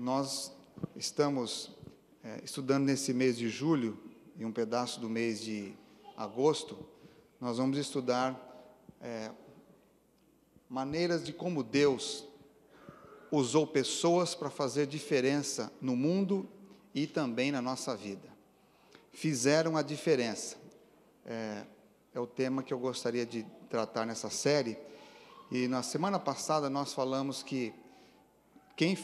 Nós estamos estudando nesse mês de julho e um pedaço do mês de agosto. Nós vamos estudar maneiras de como Deus usou pessoas para fazer diferença no mundo e também na nossa vida. Fizeram a diferença. É o tema que eu gostaria de tratar nessa série. E na semana passada nós falamos que quem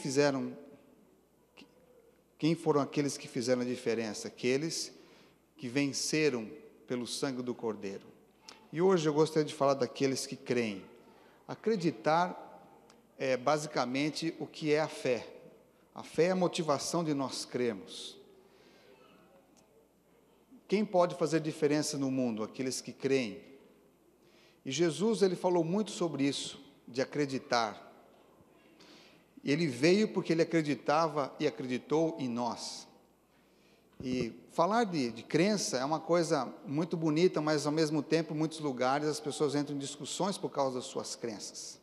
foram aqueles que fizeram a diferença? Aqueles que venceram pelo sangue do Cordeiro. E hoje eu gostaria de falar daqueles que creem. Acreditar é basicamente o que é a fé. A fé é a motivação de nós crermos. Quem pode fazer diferença no mundo? Aqueles que creem. E Jesus, ele falou muito sobre isso, de acreditar. Ele veio porque ele acreditava e acreditou em nós. E falar de crença é uma coisa muito bonita, mas ao mesmo tempo, em muitos lugares, as pessoas entram em discussões por causa das suas crenças.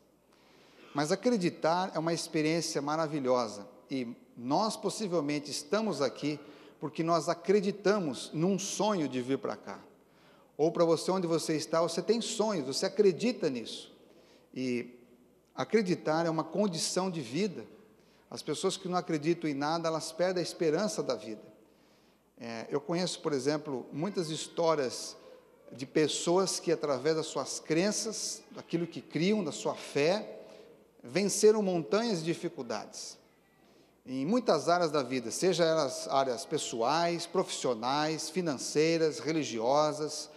Mas acreditar é uma experiência maravilhosa. E nós possivelmente estamos aqui porque nós acreditamos num sonho de vir para cá. Ou para você, onde você está, você tem sonhos, você acredita nisso. E acreditar é uma condição de vida. As pessoas que não acreditam em nada, elas perdem a esperança da vida. Eu conheço, por exemplo, muitas histórias de pessoas que, através das suas crenças, daquilo que criam, da sua fé, venceram montanhas de dificuldades. Em muitas áreas da vida, seja elas áreas pessoais, profissionais, financeiras, religiosas,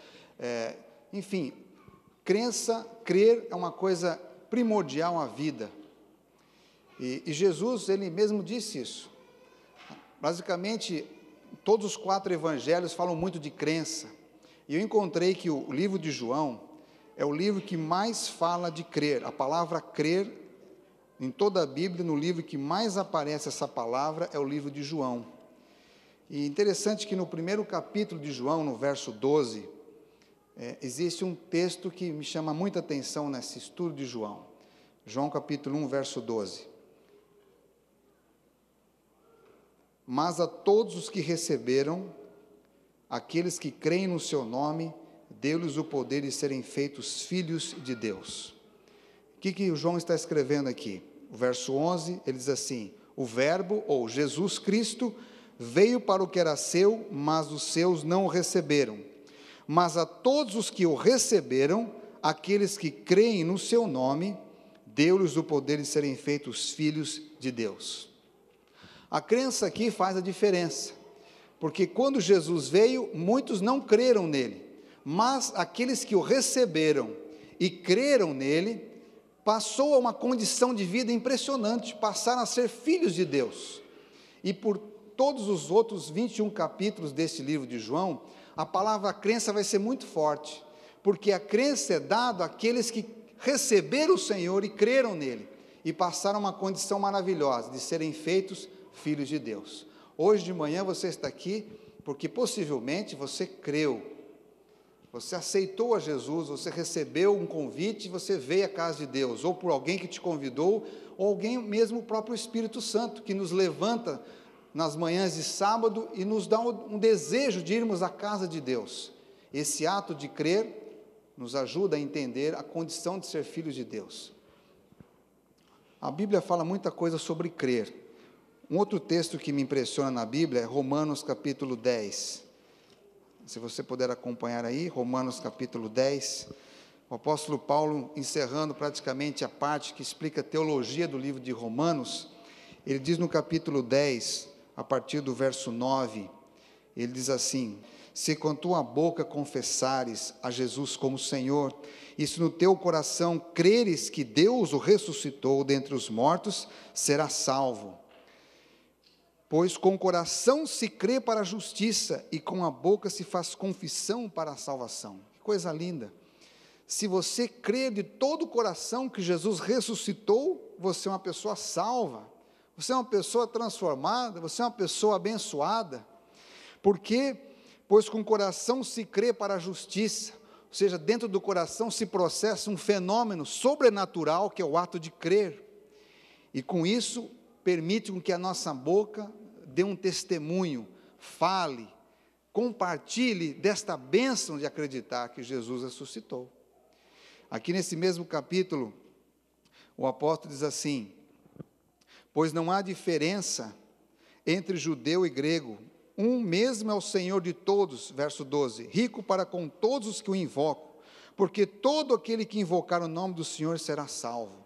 enfim, crer é uma coisa primordial à vida. E Jesus, ele mesmo disse isso. Basicamente, todos os 4 evangelhos falam muito de crença. E eu encontrei que o livro de João é o livro que mais fala de crer. A palavra crer, em toda a Bíblia, no livro que mais aparece essa palavra, é o livro de João. E interessante que no primeiro capítulo de João, no verso 12, existe um texto que me chama muita atenção nesse estudo de João. João capítulo 1, verso 12. Mas a todos os que receberam, aqueles que creem no seu nome, deu-lhes o poder de serem feitos filhos de Deus. O que o João está escrevendo aqui? O verso 11, ele diz assim: o verbo, ou Jesus Cristo, veio para o que era seu, mas os seus não o receberam. Mas a todos os que o receberam, aqueles que creem no seu nome, deu-lhes o poder de serem feitos filhos de Deus. A crença aqui faz a diferença, porque quando Jesus veio, muitos não creram nele, mas aqueles que o receberam e creram nele, passou a uma condição de vida impressionante, passaram a ser filhos de Deus. E por todos os outros 21 capítulos desse livro de João, a palavra crença vai ser muito forte, porque a crença é dada àqueles que receberam o Senhor e creram nele, e passaram uma condição maravilhosa, de serem feitos filhos de Deus. Hoje de manhã você está aqui, porque possivelmente você creu, você aceitou a Jesus, você recebeu um convite, você veio à casa de Deus, ou por alguém que te convidou, ou alguém mesmo, o próprio Espírito Santo, que nos levanta nas manhãs de sábado e nos dá um desejo de irmos à casa de Deus. Esse ato de crer nos ajuda a entender a condição de ser filhos de Deus. A Bíblia fala muita coisa sobre crer. Um outro texto que me impressiona na Bíblia é Romanos capítulo 10. Se você puder acompanhar aí, Romanos capítulo 10, o apóstolo Paulo, encerrando praticamente a parte que explica a teologia do livro de Romanos, ele diz no capítulo 10, a partir do verso 9, ele diz assim: se com tua boca confessares a Jesus como Senhor, e se no teu coração creres que Deus o ressuscitou dentre os mortos, serás salvo. Pois com o coração se crê para a justiça, e com a boca se faz confissão para a salvação. Que coisa linda! Se você crê de todo o coração que Jesus ressuscitou, você é uma pessoa salva, você é uma pessoa transformada, você é uma pessoa abençoada. Por quê? Pois com o coração se crê para a justiça, ou seja, dentro do coração se processa um fenômeno sobrenatural, que é o ato de crer, e com isso permite com que a nossa boca dê um testemunho, fale, compartilhe desta bênção de acreditar que Jesus ressuscitou. Aqui nesse mesmo capítulo, o apóstolo diz assim: pois não há diferença entre judeu e grego, um mesmo é o Senhor de todos, verso 12, rico para com todos os que o invocam, porque todo aquele que invocar o nome do Senhor será salvo.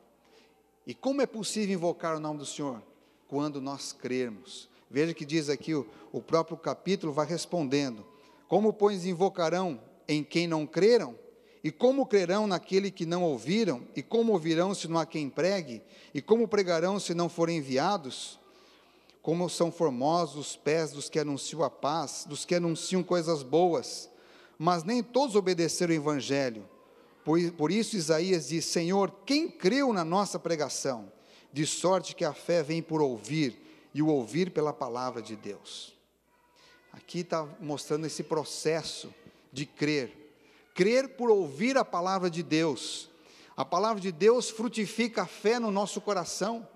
E como é possível invocar o nome do Senhor? Quando nós crermos. Veja que diz aqui, o próprio capítulo vai respondendo: como, pois, invocarão em quem não creram? E como crerão naquele que não ouviram? E como ouvirão se não há quem pregue? E como pregarão se não forem enviados? Como são formosos os pés dos que anunciam a paz, dos que anunciam coisas boas, mas nem todos obedeceram o evangelho. Por isso Isaías diz: Senhor, quem creu na nossa pregação? De sorte que a fé vem por ouvir, e o ouvir pela palavra de Deus. Aqui está mostrando esse processo de crer. Crer por ouvir a palavra de Deus. A palavra de Deus frutifica a fé no nosso coração.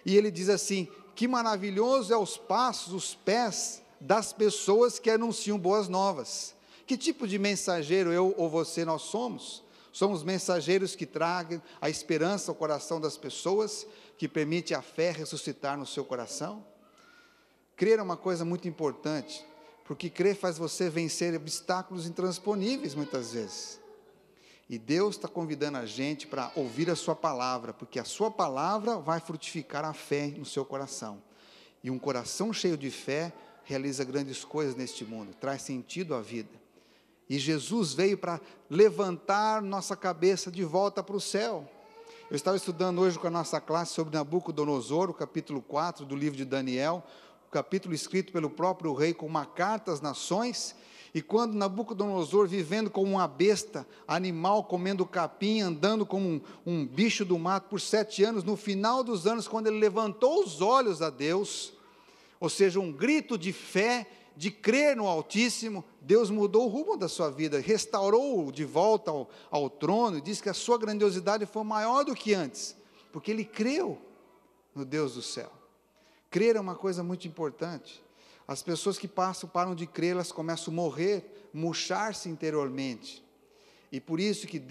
E ele diz assim: que maravilhoso é os passos, os pés das pessoas que anunciam boas novas. Que tipo de mensageiro eu ou você nós somos? Somos mensageiros que tragam a esperança ao coração das pessoas, que permite a fé ressuscitar no seu coração? Crer é uma coisa muito importante, porque crer faz você vencer obstáculos intransponíveis muitas vezes. E Deus está convidando a gente para ouvir a sua palavra, porque a sua palavra vai frutificar a fé no seu coração. E um coração cheio de fé realiza grandes coisas neste mundo, traz sentido à vida. E Jesus veio para levantar nossa cabeça de volta para o céu. Eu estava estudando hoje com a nossa classe sobre Nabucodonosor, o capítulo 4 do livro de Daniel, o capítulo escrito pelo próprio rei com uma carta às nações. E quando Nabucodonosor, vivendo como uma besta, animal, comendo capim, andando como um bicho do mato por 7 anos, no final dos anos, quando ele levantou os olhos a Deus, ou seja, um grito de fé, de crer no Altíssimo, Deus mudou o rumo da sua vida, restaurou-o de volta ao trono, e diz que a sua grandiosidade foi maior do que antes, porque ele creu no Deus do céu. Crer é uma coisa muito importante. As pessoas que param de crer, elas começam a morrer, murchar-se interiormente. E por isso que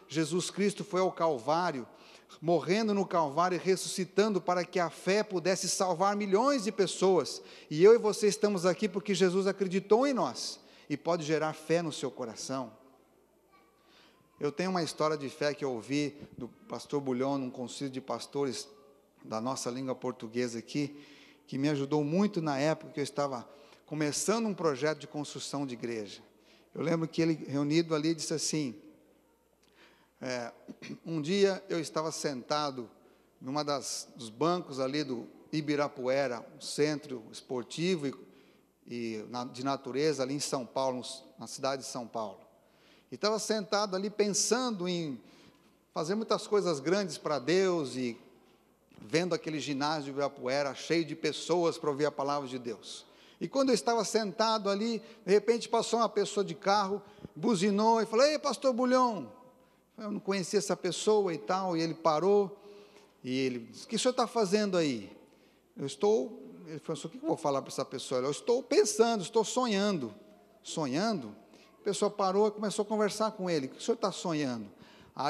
Jesus Cristo foi ao Calvário, morrendo no Calvário e ressuscitando para que a fé pudesse salvar milhões de pessoas. E eu e você estamos aqui porque Jesus acreditou em nós e pode gerar fé no seu coração. Eu tenho uma história de fé que eu ouvi do pastor Bulhão, num concílio de pastores da nossa língua portuguesa aqui, que me ajudou muito na época que eu estava começando um projeto de construção de igreja. Eu lembro que ele, reunido ali, disse assim: um dia eu estava sentado numa dos bancos ali do Ibirapuera, um centro esportivo de natureza ali em São Paulo, na cidade de São Paulo. E estava sentado ali pensando em fazer muitas coisas grandes para Deus e vendo aquele ginásio de Ibirapuera cheio de pessoas para ouvir a palavra de Deus. E quando eu estava sentado ali, de repente passou uma pessoa de carro, buzinou e falou: ei, pastor Bulhão. Eu não conhecia essa pessoa e tal, e ele parou, e ele disse: o que o senhor está fazendo aí? Ele falou: o que eu vou falar para essa pessoa? Eu estou pensando, estou sonhando. Sonhando? A pessoa parou e começou a conversar com ele: o que o senhor está sonhando?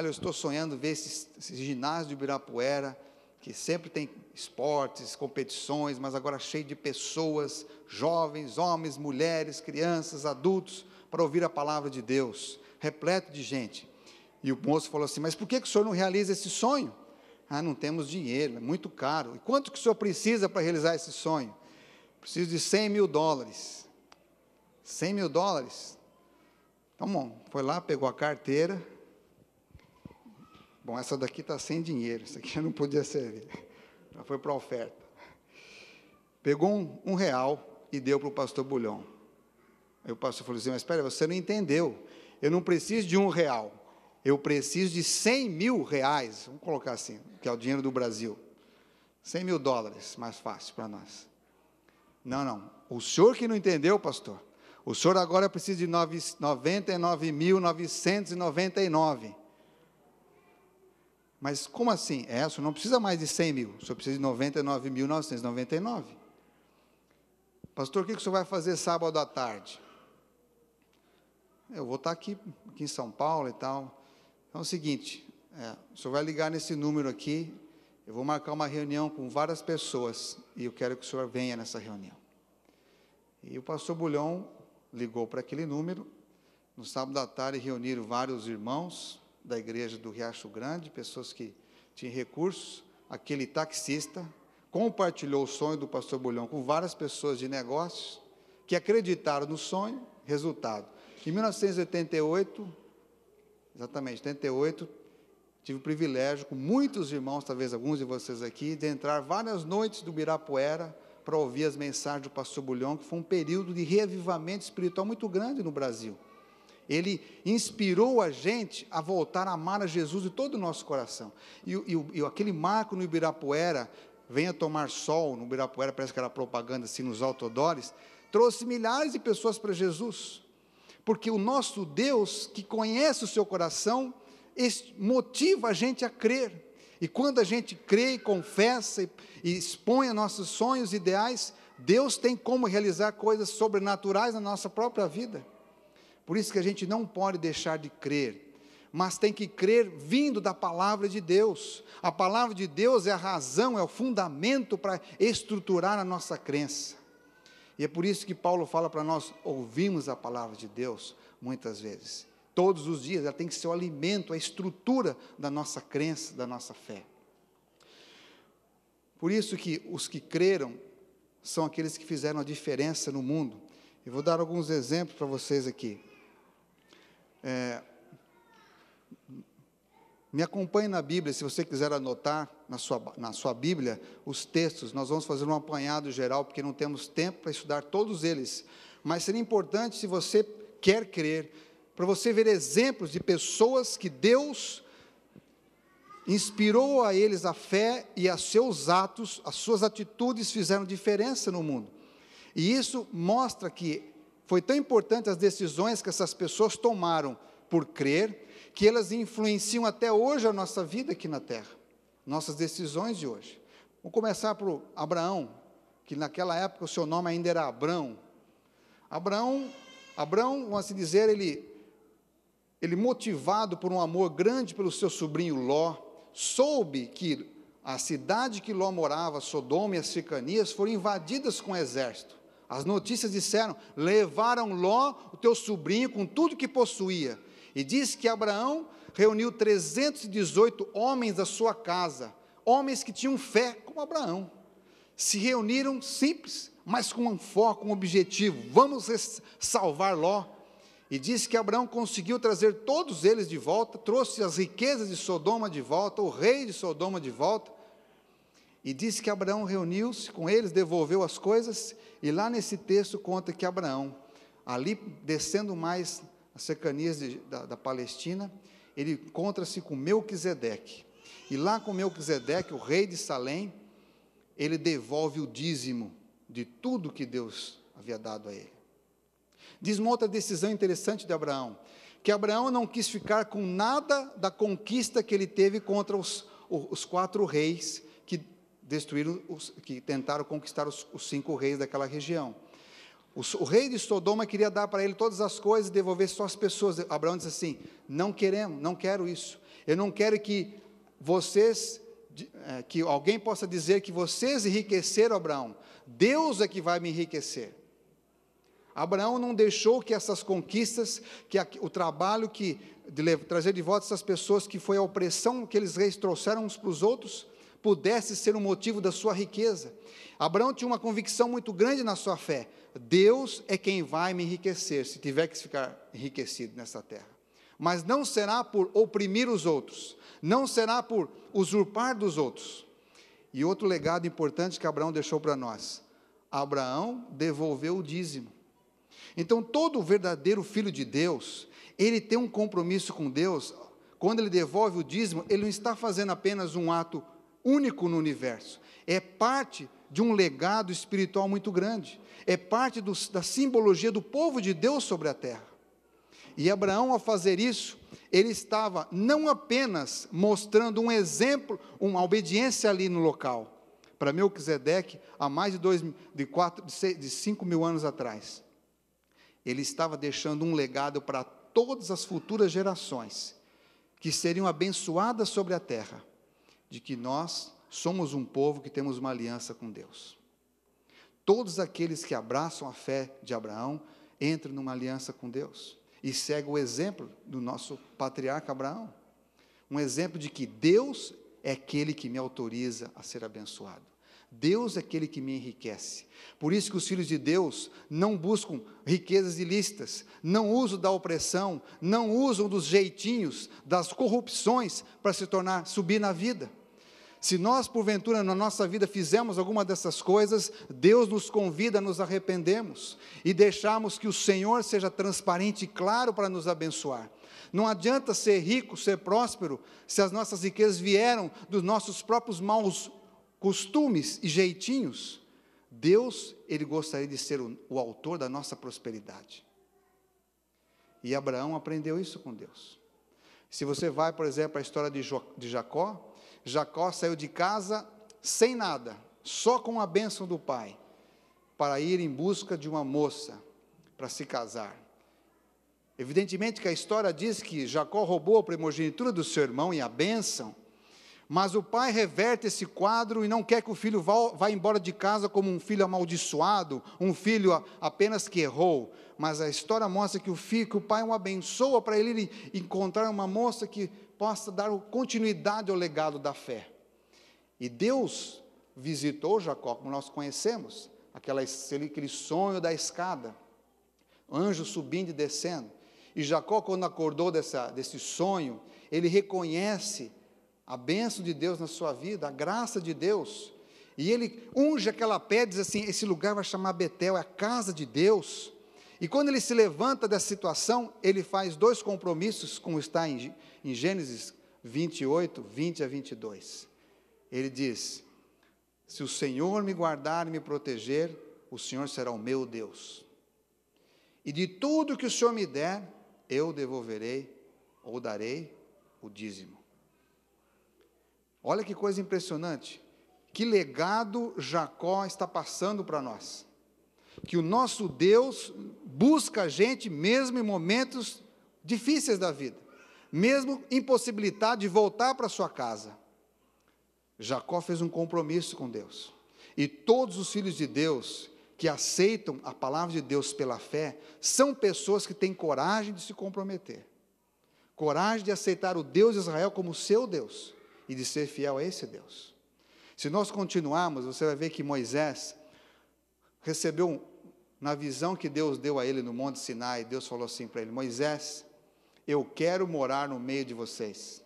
Eu estou sonhando ver esse ginásio de Ibirapuera, que sempre tem esportes, competições, mas agora cheio de pessoas, jovens, homens, mulheres, crianças, adultos, para ouvir a palavra de Deus, repleto de gente. E o moço falou assim: mas por que o senhor não realiza esse sonho? Não temos dinheiro, é muito caro. E quanto que o senhor precisa para realizar esse sonho? Preciso de $100 mil. $100 mil? Então, bom, foi lá, pegou a carteira. Bom, essa daqui está sem dinheiro, isso aqui já não podia servir. Já foi para a oferta. Pegou um real e deu para o pastor Bulhão. Aí o pastor falou assim: mas espera, você não entendeu. Eu não preciso de R$1. Eu preciso de $100 mil, vamos colocar assim, que é o dinheiro do Brasil. $100 mil, mais fácil para nós. Não, o senhor que não entendeu, pastor, o senhor agora precisa de 99.999. Mas como assim? O senhor não precisa mais de 100 mil, o senhor precisa de 99.999. Pastor, o que o senhor vai fazer sábado à tarde? Eu vou estar aqui em São Paulo e tal. Então é o seguinte, o senhor vai ligar nesse número aqui, eu vou marcar uma reunião com várias pessoas, e eu quero que o senhor venha nessa reunião. E o pastor Bulhão ligou para aquele número, no sábado à tarde reuniram vários irmãos da igreja do Riacho Grande, pessoas que tinham recursos, aquele taxista compartilhou o sonho do pastor Bulhão com várias pessoas de negócios, que acreditaram no sonho. Resultado, em 1988, exatamente, 88, tive o privilégio, com muitos irmãos, talvez alguns de vocês aqui, de entrar várias noites do Ibirapuera, para ouvir as mensagens do pastor Bulhão, que foi um período de reavivamento espiritual muito grande no Brasil. Ele inspirou a gente a voltar a amar a Jesus de todo o nosso coração. E aquele marco no Ibirapuera, venha tomar sol, no Ibirapuera, parece que era propaganda assim nos outdoors, trouxe milhares de pessoas para Jesus, porque o nosso Deus, que conhece o seu coração, motiva a gente a crer. E quando a gente crê e confessa e expõe nossos sonhos e ideais, Deus tem como realizar coisas sobrenaturais na nossa própria vida. Por isso que a gente não pode deixar de crer, mas tem que crer vindo da palavra de Deus. A palavra de Deus é a razão, é o fundamento para estruturar a nossa crença. E é por isso que Paulo fala para nós ouvirmos a palavra de Deus muitas vezes. Todos os dias, ela tem que ser o alimento, a estrutura da nossa crença, da nossa fé. Por isso que os que creram são aqueles que fizeram a diferença no mundo. Eu vou dar alguns exemplos para vocês aqui. Me acompanhe na Bíblia, se você quiser anotar na sua Bíblia os textos. Nós vamos fazer um apanhado geral, porque não temos tempo para estudar todos eles, mas seria importante, se você quer crer, para você ver exemplos de pessoas que Deus inspirou a eles a fé, e a seus atos, as suas atitudes fizeram diferença no mundo. E isso mostra que foi tão importante as decisões que essas pessoas tomaram por crer, que elas influenciam até hoje a nossa vida aqui na terra, nossas decisões de hoje. Vamos começar por Abraão, que naquela época o seu nome ainda era Abrão. Abraão, vamos assim dizer, ele motivado por um amor grande pelo seu sobrinho Ló, soube que a cidade que Ló morava, Sodoma e as cercanias, foram invadidas com exército. As notícias disseram: levaram Ló, o teu sobrinho, com tudo que possuía. E diz que Abraão reuniu 318 homens da sua casa, homens que tinham fé como Abraão. Se reuniram simples, mas com um foco, um objetivo: vamos salvar Ló. E diz que Abraão conseguiu trazer todos eles de volta, trouxe as riquezas de Sodoma de volta, o rei de Sodoma de volta. E diz que Abraão reuniu-se com eles, devolveu as coisas, e lá nesse texto conta que Abraão, ali descendo mais as cercanias da Palestina, ele encontra-se com Melquisedeque. E lá com Melquisedeque, o rei de Salém, ele devolve o dízimo de tudo que Deus havia dado a ele. Diz uma outra decisão interessante de Abraão, que Abraão não quis ficar com nada da conquista que ele teve contra os 4 reis que destruíram, que tentaram conquistar os 5 reis daquela região. O rei de Sodoma queria dar para ele todas as coisas e devolver só as pessoas. Abraão disse assim: não quero isso. Eu não quero que que alguém possa dizer que vocês enriqueceram Abraão. Deus é que vai me enriquecer. Abraão não deixou que essas conquistas, o trabalho de trazer de volta essas pessoas, que foi a opressão que aqueles reis trouxeram uns para os outros, pudesse ser um motivo da sua riqueza. Abraão tinha uma convicção muito grande na sua fé: Deus é quem vai me enriquecer, se tiver que ficar enriquecido nessa terra. Mas não será por oprimir os outros, não será por usurpar dos outros. E outro legado importante que Abraão deixou para nós: Abraão devolveu o dízimo. Então, todo verdadeiro filho de Deus, ele tem um compromisso com Deus. Quando ele devolve o dízimo, ele não está fazendo apenas um ato único no universo, é parte de um legado espiritual muito grande, é parte da simbologia do povo de Deus sobre a terra. E Abraão, ao fazer isso, ele estava não apenas mostrando um exemplo, uma obediência ali no local, para Melquisedeque, há mais de 5 mil anos atrás. Ele estava deixando um legado para todas as futuras gerações, que seriam abençoadas sobre a terra, de que nós somos um povo que temos uma aliança com Deus. Todos aqueles que abraçam a fé de Abraão, entram numa aliança com Deus, e seguem o exemplo do nosso patriarca Abraão, um exemplo de que Deus é aquele que me autoriza a ser abençoado, Deus é aquele que me enriquece. Por isso que os filhos de Deus não buscam riquezas ilícitas, não usam da opressão, não usam dos jeitinhos, das corrupções, para subir na vida. Se nós, porventura, na nossa vida fizemos alguma dessas coisas, Deus nos convida a nos arrependermos e deixarmos que o Senhor seja transparente e claro para nos abençoar. Não adianta ser rico, ser próspero, se as nossas riquezas vieram dos nossos próprios maus costumes e jeitinhos. Deus, Ele gostaria de ser o autor da nossa prosperidade. E Abraão aprendeu isso com Deus. Se você vai, por exemplo, à história de Jacó, Jacó saiu de casa sem nada, só com a bênção do pai, para ir em busca de uma moça, para se casar. Evidentemente que a história diz que Jacó roubou a primogenitura do seu irmão e a bênção, mas o pai reverte esse quadro e não quer que o filho vá embora de casa como um filho amaldiçoado, um filho apenas que errou, mas a história mostra que o pai o abençoa para ele encontrar uma moça que possa dar continuidade ao legado da fé. E Deus visitou Jacó, como nós conhecemos, aquele sonho da escada, anjo subindo e descendo, e Jacó, quando acordou desse sonho, ele reconhece a bênção de Deus na sua vida, a graça de Deus, e ele unge aquela pedra e diz assim: esse lugar vai chamar Betel, é a casa de Deus. E quando ele se levanta dessa situação, ele faz 2 compromissos, como está em Gênesis 28, 20 a 22. Ele diz: se o Senhor me guardar e me proteger, o Senhor será o meu Deus, e de tudo que o Senhor me der, eu devolverei, ou darei o dízimo. Olha que coisa impressionante, que legado Jacó está passando para nós, que o nosso Deus busca a gente mesmo em momentos difíceis da vida, mesmo impossibilitado de voltar para sua casa. Jacó fez um compromisso com Deus, e todos os filhos de Deus que aceitam a palavra de Deus pela fé, são pessoas que têm coragem de se comprometer, coragem de aceitar o Deus de Israel como seu Deus, e de ser fiel a esse Deus. Se nós continuarmos, você vai ver que Moisés recebeu, na visão que Deus deu a ele no Monte Sinai, Deus falou assim para ele: Moisés, eu quero morar no meio de vocês.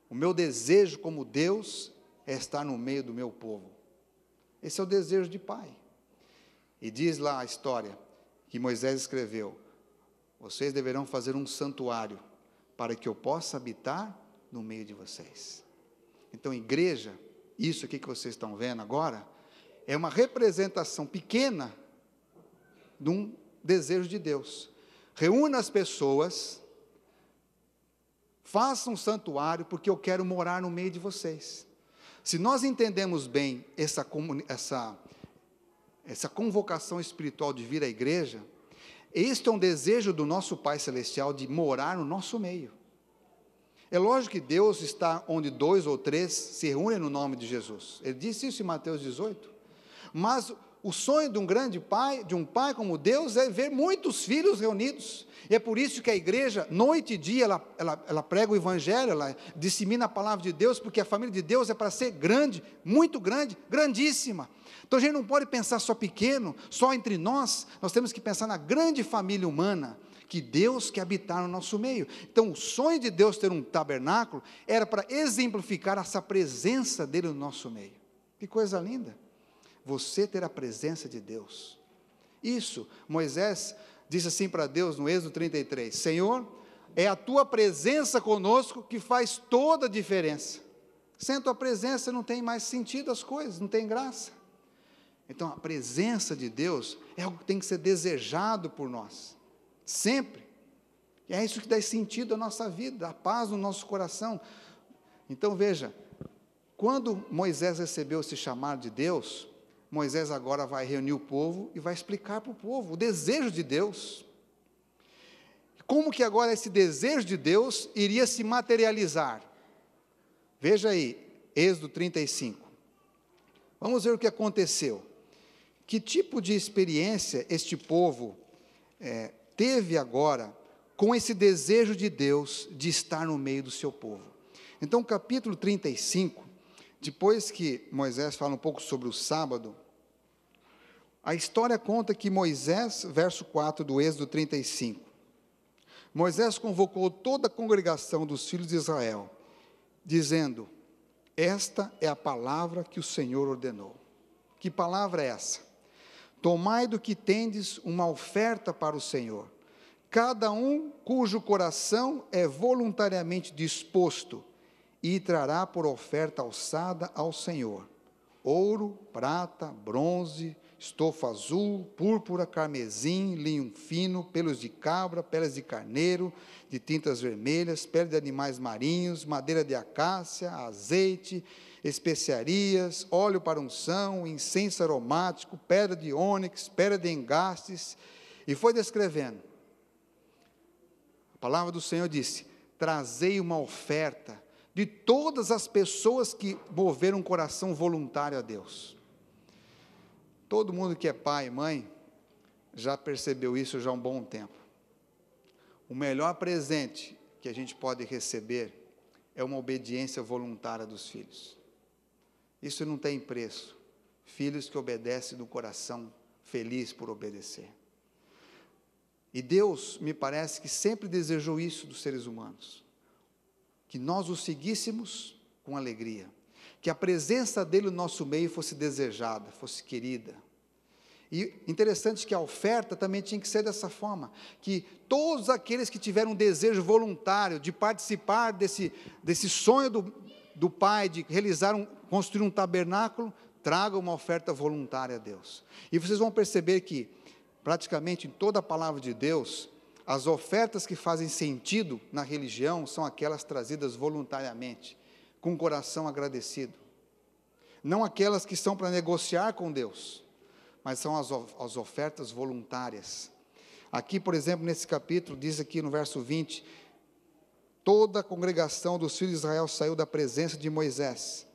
O meu desejo como Deus é estar no meio do meu povo. Esse é o desejo de pai. E diz lá a história que Moisés escreveu: vocês deverão fazer um santuário para que eu possa habitar no meio de vocês. Então, igreja, isso aqui que vocês estão vendo agora, é uma representação pequena de um desejo de Deus. Reúna as pessoas, faça um santuário, porque eu quero morar no meio de vocês. Se nós entendemos bem essa convocação espiritual de vir à igreja, este é um desejo do nosso Pai Celestial de morar no nosso meio. É lógico que Deus está onde 2 ou 3 se reúnem no nome de Jesus. Ele disse isso em Mateus 18. Mas o sonho de um grande pai, de um pai como Deus, é ver muitos filhos reunidos. E é por isso que a igreja, noite e dia, ela prega o evangelho, ela dissemina a palavra de Deus, porque a família de Deus é para ser grande, muito grande, grandíssima. Então a gente não pode pensar só pequeno, só entre nós temos que pensar na grande família humana, que Deus quer habitar no nosso meio. Então o sonho de Deus ter um tabernáculo, era para exemplificar essa presença dele no nosso meio. Que coisa linda, você ter a presença de Deus. Isso, Moisés disse assim para Deus no Êxodo 33, Senhor, é a tua presença conosco que faz toda a diferença. Sem a tua presença não tem mais sentido as coisas, não tem graça. Então a presença de Deus é algo que tem que ser desejado por nós, sempre. E é isso que dá sentido à nossa vida, a paz no nosso coração. Então veja, quando Moisés recebeu esse chamado de Deus, Moisés agora vai reunir o povo e vai explicar para o povo o desejo de Deus. Como que agora esse desejo de Deus iria se materializar? Veja aí, Êxodo 35. Vamos ver o que aconteceu. Que tipo de experiência este povo teve agora com esse desejo de Deus de estar no meio do seu povo? Então, capítulo 35, depois que Moisés fala um pouco sobre o sábado, a história conta que Moisés, verso 4 do Êxodo 35, Moisés convocou toda a congregação dos filhos de Israel, dizendo: esta é a palavra que o Senhor ordenou. Que palavra é essa? Tomai do que tendes uma oferta para o Senhor, cada um cujo coração é voluntariamente disposto, e trará por oferta alçada ao Senhor, ouro, prata, bronze, estofa azul, púrpura, carmesim, linho fino, pelos de cabra, peles de carneiro, de tintas vermelhas, pele de animais marinhos, madeira de acácia, azeite, especiarias, óleo para unção, incenso aromático, pedra de ônix, pedra de engastes, e foi descrevendo. A palavra do Senhor disse: trazei uma oferta de todas as pessoas que moveram um coração voluntário a Deus. Todo mundo que é pai e mãe já percebeu isso já há um bom tempo. O melhor presente que a gente pode receber é uma obediência voluntária dos filhos. Isso não tem preço. Filhos que obedecem do coração feliz por obedecer. E Deus, me parece que sempre desejou isso dos seres humanos, que nós o seguíssemos com alegria, que a presença dele no nosso meio fosse desejada, fosse querida. E interessante que a oferta também tinha que ser dessa forma, que todos aqueles que tiveram um desejo voluntário de participar desse sonho do Pai, de construir um tabernáculo, tragam uma oferta voluntária a Deus. E vocês vão perceber que, praticamente em toda a palavra de Deus, as ofertas que fazem sentido na religião são aquelas trazidas voluntariamente, com o coração agradecido. Não aquelas que são para negociar com Deus, mas são as ofertas voluntárias. Aqui, por exemplo, nesse capítulo, diz aqui no verso 20, toda a congregação dos filhos de Israel saiu da presença de Moisés,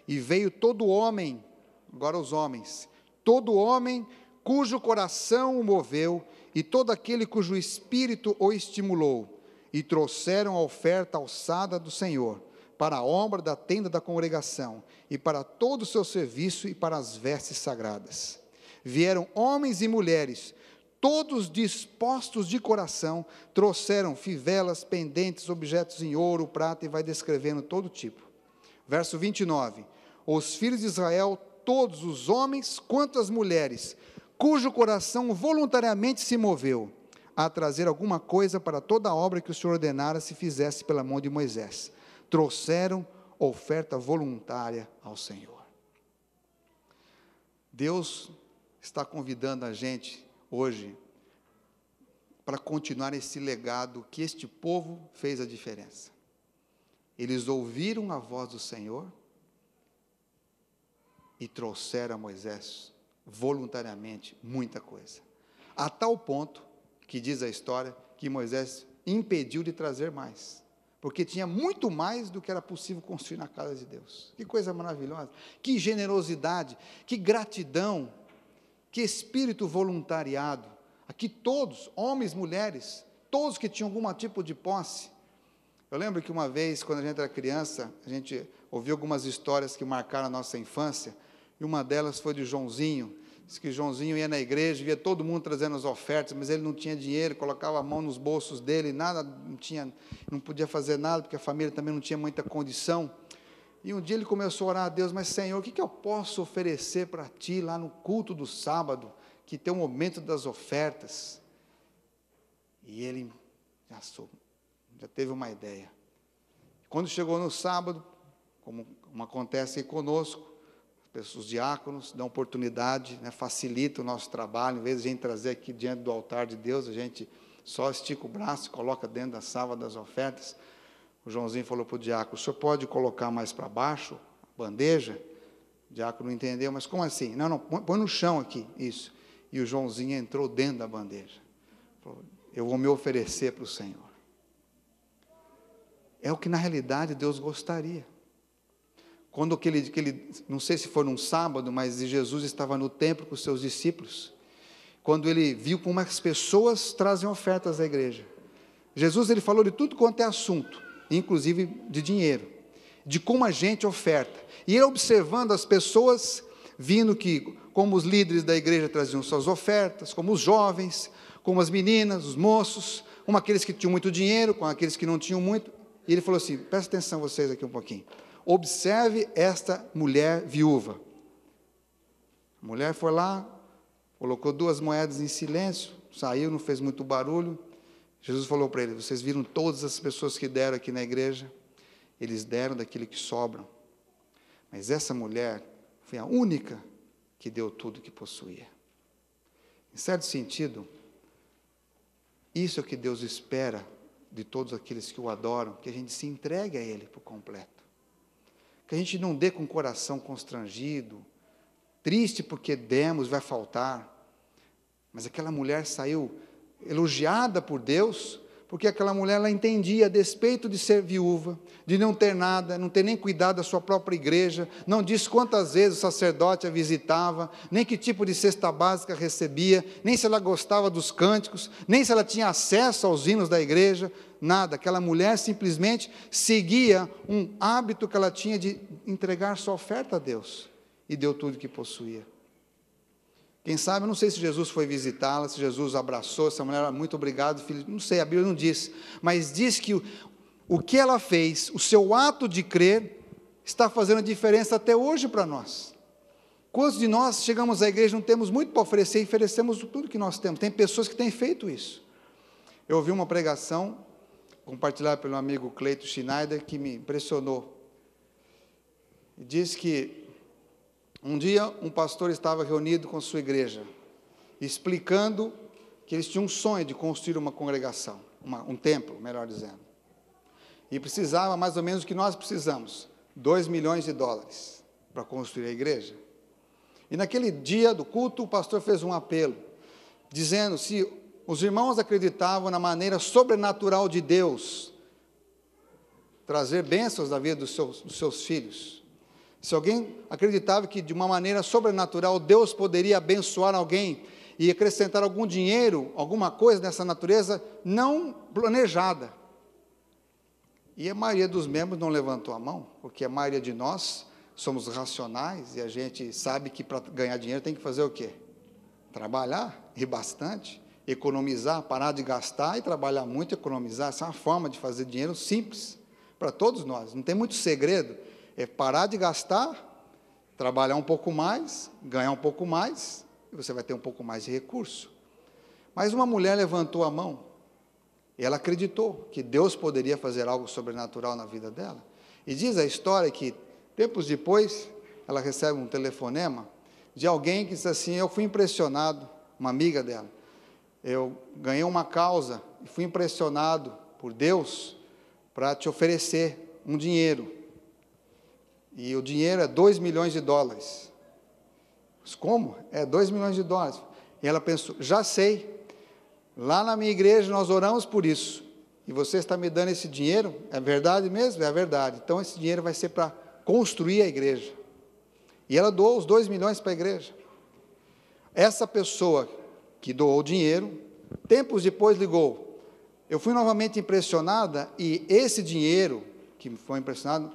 e veio todo homem, agora os homens, todo homem cujo coração o moveu, e todo aquele cujo espírito o estimulou, e trouxeram a oferta alçada do Senhor, para a obra da tenda da congregação, e para todo o seu serviço, e para as vestes sagradas. Vieram homens e mulheres, todos dispostos de coração, trouxeram fivelas, pendentes, objetos em ouro, prata, e vai descrevendo todo tipo. Verso 29, os filhos de Israel, todos os homens quanto as mulheres, cujo coração voluntariamente se moveu a trazer alguma coisa para toda a obra que o Senhor ordenara se fizesse pela mão de Moisés, trouxeram oferta voluntária ao Senhor. Deus está convidando a gente hoje para continuar esse legado que este povo fez a diferença. Eles ouviram a voz do Senhor e trouxeram a Moisés voluntariamente muita coisa, a tal ponto que diz a história que Moisés impediu de trazer mais, porque tinha muito mais do que era possível construir na casa de Deus. Que coisa maravilhosa, que generosidade, que gratidão, que espírito voluntariado. Aqui todos, homens, mulheres, todos que tinham algum tipo de posse. Eu lembro que uma vez, quando a gente era criança, a gente ouviu algumas histórias que marcaram a nossa infância, e uma delas foi de Joãozinho. Diz que Joãozinho ia na igreja, via todo mundo trazendo as ofertas, mas ele não tinha dinheiro, colocava a mão nos bolsos dele, nada, não podia fazer nada, porque a família também não tinha muita condição. E um dia ele começou a orar a Deus: mas Senhor, o que eu posso oferecer para Ti lá no culto do sábado, que tem o momento das ofertas? E ele já teve uma ideia. Quando chegou no sábado, como acontece aí conosco, os diáconos dão oportunidade, facilita o nosso trabalho. Em vez de a gente trazer aqui diante do altar de Deus, a gente só estica o braço e coloca dentro da salva das ofertas. O Joãozinho falou para o diácono, o senhor pode colocar mais para baixo a bandeja? O diácono não entendeu, mas como assim? Não, põe no chão aqui, isso. E o Joãozinho entrou dentro da bandeja. Falou, eu vou me oferecer para o Senhor. É o que na realidade Deus gostaria. Quando não sei se foi num sábado, mas Jesus estava no templo com os seus discípulos, quando ele viu como as pessoas trazem ofertas à igreja. Jesus ele falou de tudo quanto é assunto, inclusive de dinheiro, de como a gente oferta. E ele observando as pessoas, vindo que como os líderes da igreja traziam suas ofertas, como os jovens, como as meninas, os moços, como aqueles que tinham muito dinheiro, com aqueles que não tinham muito. E ele falou assim, presta atenção vocês aqui um pouquinho. Observe esta mulher viúva. A mulher foi lá, colocou 2 moedas em silêncio, saiu, não fez muito barulho. Jesus falou para ele, vocês viram todas as pessoas que deram aqui na igreja? Eles deram daquilo que sobram. Mas essa mulher foi a única que deu tudo que possuía. Em certo sentido, isso é o que Deus espera de todos aqueles que o adoram, que a gente se entregue a Ele por completo. Que a gente não dê com o coração constrangido, triste porque demos, vai faltar. Mas aquela mulher saiu elogiada por Deus, porque aquela mulher ela entendia, a despeito de ser viúva, de não ter nada, não ter nem cuidado da sua própria igreja, não diz quantas vezes o sacerdote a visitava, nem que tipo de cesta básica recebia, nem se ela gostava dos cânticos, nem se ela tinha acesso aos hinos da igreja, nada. Aquela mulher simplesmente seguia um hábito que ela tinha de entregar sua oferta a Deus, e deu tudo que possuía. Quem sabe, eu não sei se Jesus foi visitá-la, se Jesus abraçou essa mulher, muito obrigado, filho, não sei, a Bíblia não diz, mas diz que o que ela fez, o seu ato de crer, está fazendo diferença até hoje para nós. Quantos de nós chegamos à igreja, não temos muito para oferecer, e oferecemos tudo que nós temos? Tem pessoas que têm feito isso. Eu ouvi uma pregação, compartilhada pelo amigo Cleito Schneider, que me impressionou. Diz que um dia, um pastor estava reunido com sua igreja, explicando que eles tinham um sonho de construir uma congregação, um templo, melhor dizendo. E precisava mais ou menos o que nós precisamos, $2 milhões para construir a igreja. E naquele dia do culto, o pastor fez um apelo, dizendo se os irmãos acreditavam na maneira sobrenatural de Deus trazer bênçãos na vida dos seus filhos. Se alguém acreditava que de uma maneira sobrenatural Deus poderia abençoar alguém e acrescentar algum dinheiro, alguma coisa dessa natureza não planejada. E a maioria dos membros não levantou a mão, porque a maioria de nós somos racionais e a gente sabe que para ganhar dinheiro tem que fazer o quê? Trabalhar, e bastante, economizar, parar de gastar e trabalhar muito, economizar. Essa é uma forma de fazer dinheiro simples para todos nós, não tem muito segredo. É parar de gastar, trabalhar um pouco mais, ganhar um pouco mais, e você vai ter um pouco mais de recurso. Mas uma mulher levantou a mão, e ela acreditou que Deus poderia fazer algo sobrenatural na vida dela. E diz a história que, tempos depois, ela recebe um telefonema de alguém que diz assim, eu fui impressionado, uma amiga dela, eu ganhei uma causa, e fui impressionado por Deus, para te oferecer um dinheiro. E o dinheiro é $2 milhões. Mas como? É $2 milhões. E ela pensou, já sei, lá na minha igreja nós oramos por isso, e você está me dando esse dinheiro, é verdade mesmo? É verdade, então esse dinheiro vai ser para construir a igreja. E ela doou os $2 milhões para a igreja. Essa pessoa que doou o dinheiro, tempos depois ligou, eu fui novamente impressionada, e esse dinheiro que foi impressionado,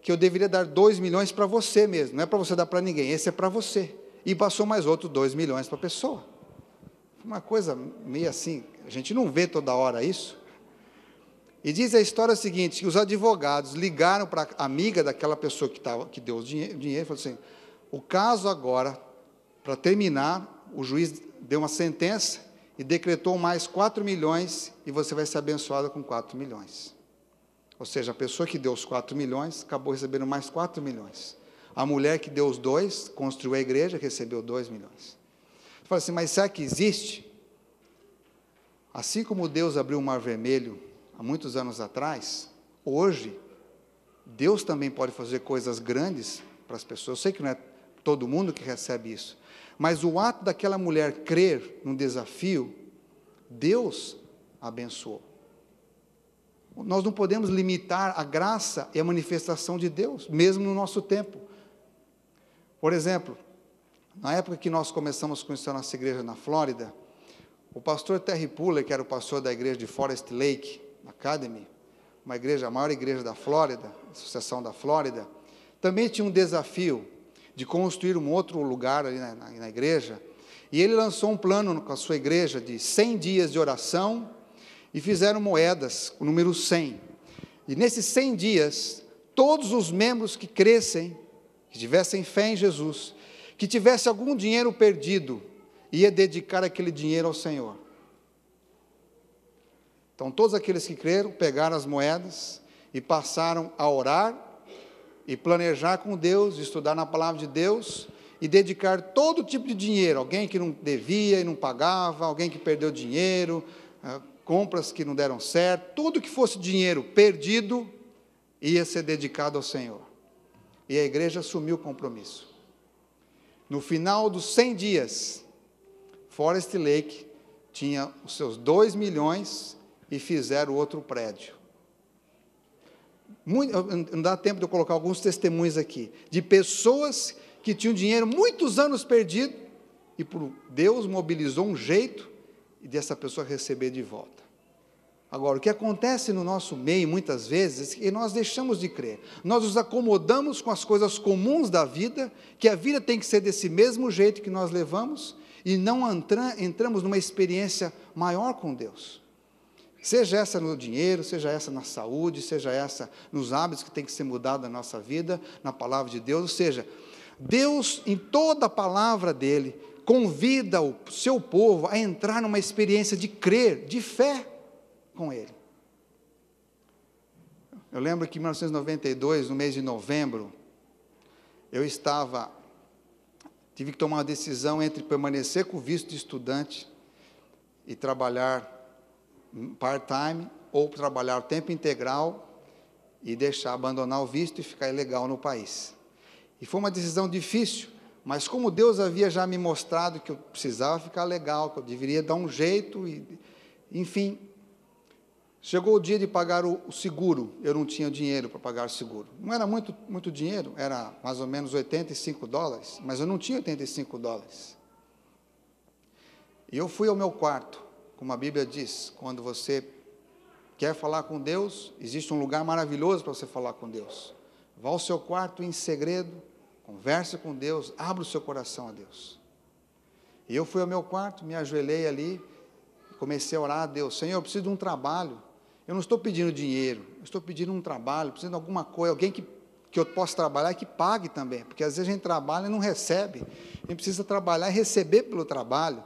que eu deveria dar $2 milhões para você mesmo, não é para você dar para ninguém, esse é para você. E passou mais outro $2 milhões para a pessoa. Uma coisa meio assim, a gente não vê toda hora isso. E diz a história seguinte, que os advogados ligaram para a amiga daquela pessoa que deu o dinheiro e falou assim, o caso agora, para terminar, o juiz deu uma sentença e decretou mais 4 milhões e você vai ser abençoada com 4 milhões. Ou seja, a pessoa que deu os 4 milhões, acabou recebendo mais 4 milhões. A mulher que deu os 2, construiu a igreja, recebeu 2 milhões. Eu falo assim, mas será que existe Assim como Deus abriu o Mar Vermelho há muitos anos atrás, hoje, Deus também pode fazer coisas grandes para as pessoas. Eu sei que não é todo mundo que recebe isso, mas o ato daquela mulher crer no desafio, Deus abençoou. Nós não podemos limitar a graça e a manifestação de Deus, mesmo no nosso tempo. Por exemplo, na época que nós começamos a conhecer a nossa igreja na Flórida, o pastor Terry Puller, que era o pastor da igreja de Forest Lake Academy, a maior igreja da Flórida, Associação da Flórida, também tinha um desafio de construir um outro lugar ali na igreja, e ele lançou um plano com a sua igreja de 100 dias de oração, e fizeram moedas, o número 100, e nesses 100 dias, todos os membros que crescem, que tivessem fé em Jesus, que tivesse algum dinheiro perdido, ia dedicar aquele dinheiro ao Senhor. Então, todos aqueles que creram, pegaram as moedas e passaram a orar e planejar com Deus, estudar na palavra de Deus e dedicar todo tipo de dinheiro, alguém que não devia e não pagava, alguém que perdeu dinheiro, compras que não deram certo, tudo que fosse dinheiro perdido ia ser dedicado ao Senhor. E a igreja assumiu o compromisso. No final dos 100 dias, Forest Lake tinha os seus 2 milhões e fizeram outro prédio. Não dá tempo de eu colocar alguns testemunhos aqui, de pessoas que tinham dinheiro muitos anos perdido, e por Deus mobilizou um jeito dessa pessoa receber de volta. Agora, o que acontece no nosso meio, muitas vezes, é que nós deixamos de crer. Nós nos acomodamos com as coisas comuns da vida, que a vida tem que ser desse mesmo jeito que nós levamos, e não entramos numa experiência maior com Deus. Seja essa no dinheiro, seja essa na saúde, seja essa nos hábitos que tem que ser mudado na nossa vida, na palavra de Deus. Ou seja, Deus, em toda a palavra dele, convida o seu povo a entrar numa experiência de crer, de fé com ele. Eu lembro que em 1992, no mês de novembro, tive que tomar uma decisão entre permanecer com o visto de estudante e trabalhar part-time, ou trabalhar o tempo integral e abandonar o visto e ficar ilegal no país. E foi uma decisão difícil, mas como Deus havia já me mostrado que eu precisava ficar legal, que eu deveria dar um jeito, enfim, chegou o dia de pagar o seguro. Eu não tinha dinheiro para pagar o seguro. Não era muito dinheiro, era mais ou menos $85, mas eu não tinha $85. E eu fui ao meu quarto, como a Bíblia diz, quando você quer falar com Deus, existe um lugar maravilhoso para você falar com Deus. Vá ao seu quarto em segredo, converse com Deus, abra o seu coração a Deus. E eu fui ao meu quarto, me ajoelhei ali, comecei a orar a Deus. Senhor, eu preciso de um trabalho. Eu não estou pedindo dinheiro, eu estou pedindo um trabalho, preciso de alguma coisa, alguém que eu possa trabalhar e que pague também, porque às vezes a gente trabalha e não recebe. A gente precisa trabalhar e receber pelo trabalho.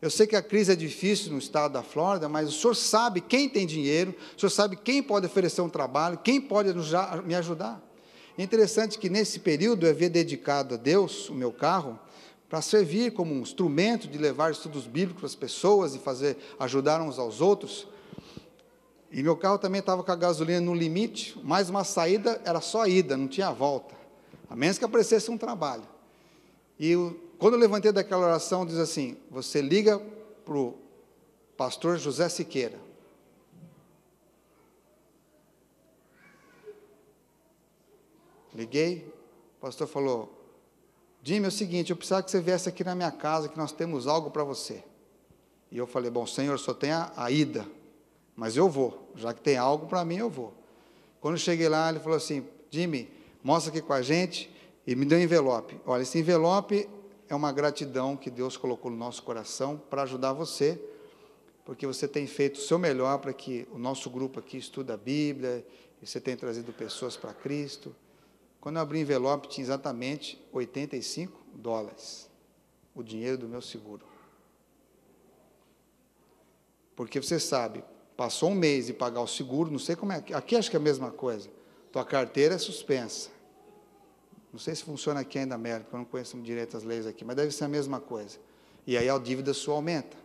Eu sei que a crise é difícil no estado da Flórida, mas o senhor sabe quem tem dinheiro, o senhor sabe quem pode oferecer um trabalho, quem pode me ajudar. É interessante que nesse período eu havia dedicado a Deus o meu carro para servir como um instrumento de levar estudos bíblicos para as pessoas e ajudar uns aos outros. E meu carro também estava com a gasolina no limite, mas uma saída era só ida, não tinha volta, a menos que aparecesse um trabalho. E quando eu levantei daquela oração, diz assim: você liga para o pastor José Siqueira. Liguei, o pastor falou: Jimmy, é o seguinte, eu precisava que você viesse aqui na minha casa, que nós temos algo para você. E eu falei: bom, Senhor, só tem a ida, mas eu vou, já que tem algo para mim, eu vou. Quando eu cheguei lá, ele falou assim: Jimmy, mostra aqui com a gente, e me deu um envelope. Olha, esse envelope é uma gratidão que Deus colocou no nosso coração para ajudar você, porque você tem feito o seu melhor para que o nosso grupo aqui estude a Bíblia, e você tem trazido pessoas para Cristo. Quando eu abri o envelope, tinha exatamente $85, o dinheiro do meu seguro. Porque você sabe, passou um mês de pagar o seguro, não sei como é, aqui acho que é a mesma coisa, tua carteira é suspensa. Não sei se funciona aqui ainda, América, porque eu não conheço direito as leis aqui, mas deve ser a mesma coisa. E aí a dívida sua aumenta.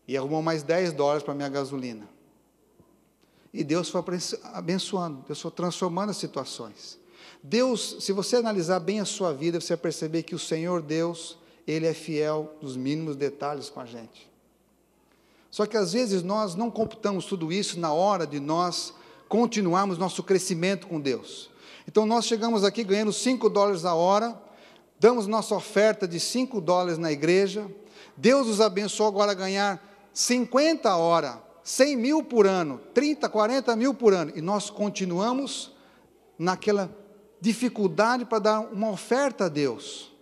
e arrumou mais $10 para minha gasolina. E Deus foi abençoando, Deus foi transformando as situações. Deus, se você analisar bem a sua vida, você vai perceber que o Senhor Deus, Ele é fiel nos mínimos detalhes com a gente. Só que às vezes nós não computamos tudo isso na hora de nós continuarmos nosso crescimento com Deus. Então nós chegamos aqui ganhando $5 a hora, damos nossa oferta de $5 na igreja, Deus nos abençoou agora a ganhar 50 a hora, 100 mil por ano, 30, 40 mil por ano, e nós continuamos naquela dificuldade para dar uma oferta a Deus.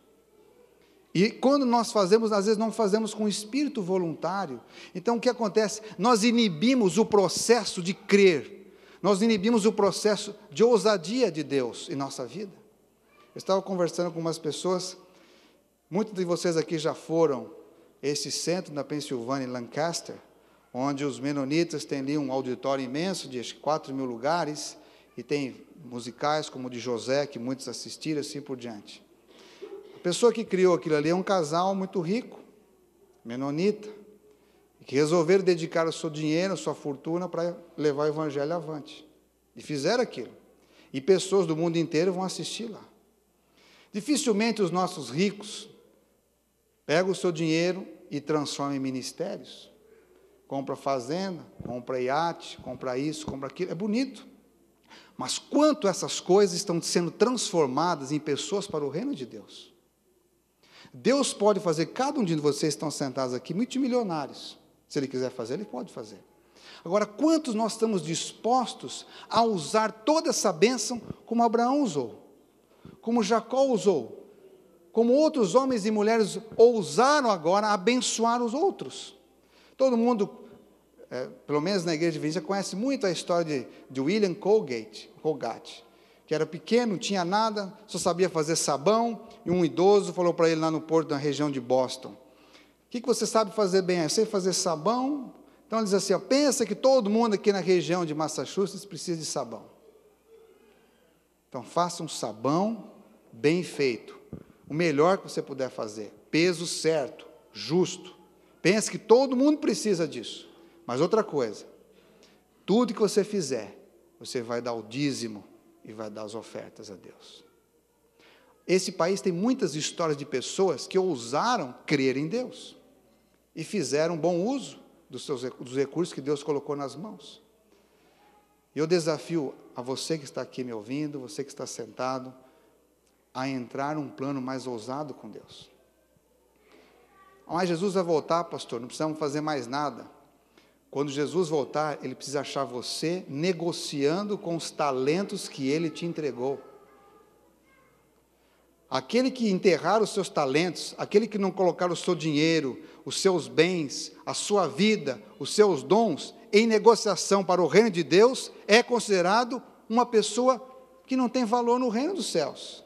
E quando nós fazemos, às vezes não fazemos com espírito voluntário. Então o que acontece? Nós inibimos o processo de crer, nós inibimos o processo de ousadia de Deus em nossa vida. Eu estava conversando com umas pessoas, muitos de vocês aqui já foram a esse centro na Pensilvânia, em Lancaster, onde os menonitas têm ali um auditório imenso, de 4 mil lugares, e tem musicais como o de José, que muitos assistiram, assim por diante. A pessoa que criou aquilo ali é um casal muito rico, menonita, que resolveram dedicar o seu dinheiro, a sua fortuna para levar o evangelho avante. E fizeram aquilo. E pessoas do mundo inteiro vão assistir lá. Dificilmente os nossos ricos pegam o seu dinheiro e transformam em ministérios. Compra fazenda, compra iate, compra isso, compra aquilo. É bonito. Mas quanto essas coisas estão sendo transformadas em pessoas para o reino de Deus? Deus pode fazer cada um de vocês que estão sentados aqui multimilionários. Se Ele quiser fazer, Ele pode fazer. Agora, quantos nós estamos dispostos a usar toda essa bênção como Abraão usou? Como Jacó usou? Como outros homens e mulheres ousaram agora abençoar os outros? Todo mundo, pelo menos na igreja de Virgínia, conhece muito a história de William Colgate, que era pequeno, não tinha nada, só sabia fazer sabão, e um idoso falou para ele lá no porto, na região de Boston: o que você sabe fazer bem? Eu sei fazer sabão. Então ele diz assim, pensa que todo mundo aqui na região de Massachusetts precisa de sabão. Então faça um sabão bem feito, o melhor que você puder fazer, peso certo, justo. Pense que todo mundo precisa disso. Mas outra coisa, tudo que você fizer, você vai dar o dízimo e vai dar as ofertas a Deus. Esse país tem muitas histórias de pessoas que ousaram crer em Deus e fizeram bom uso dos recursos que Deus colocou nas mãos. E eu desafio a você que está aqui me ouvindo, você que está sentado, a entrar num plano mais ousado com Deus. Mas Jesus vai voltar, pastor, não precisamos fazer mais nada. Quando Jesus voltar, Ele precisa achar você negociando com os talentos que Ele te entregou. Aquele que enterrar os seus talentos, aquele que não colocar o seu dinheiro, os seus bens, a sua vida, os seus dons, em negociação para o reino de Deus, é considerado uma pessoa que não tem valor no reino dos céus.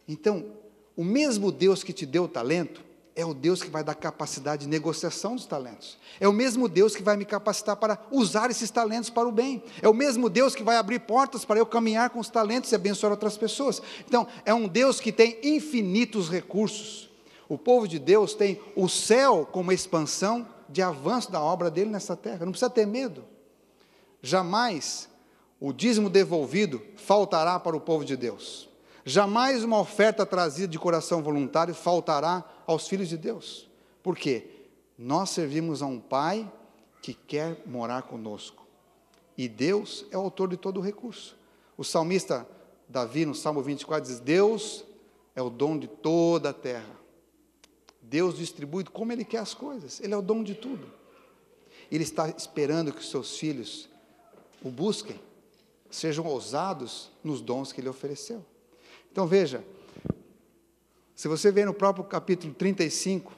Então, o mesmo Deus que te deu o talento, é o Deus que vai dar capacidade de negociação dos talentos. É o mesmo Deus que vai me capacitar para usar esses talentos para o bem. É o mesmo Deus que vai abrir portas para eu caminhar com os talentos e abençoar outras pessoas. Então, é um Deus que tem infinitos recursos. O povo de Deus tem o céu como expansão de avanço da obra dele nessa terra. Não precisa ter medo. Jamais o dízimo devolvido faltará para o povo de Deus. Jamais uma oferta trazida de coração voluntário faltará aos filhos de Deus. Por quê? Nós servimos a um Pai que quer morar conosco. E Deus é o autor de todo o recurso. O salmista Davi, no Salmo 24, diz: Deus é o dono de toda a terra. Deus distribui como Ele quer as coisas. Ele é o dono de tudo. Ele está esperando que os seus filhos o busquem, sejam ousados nos dons que Ele ofereceu. Então veja, se você ver no próprio capítulo 35,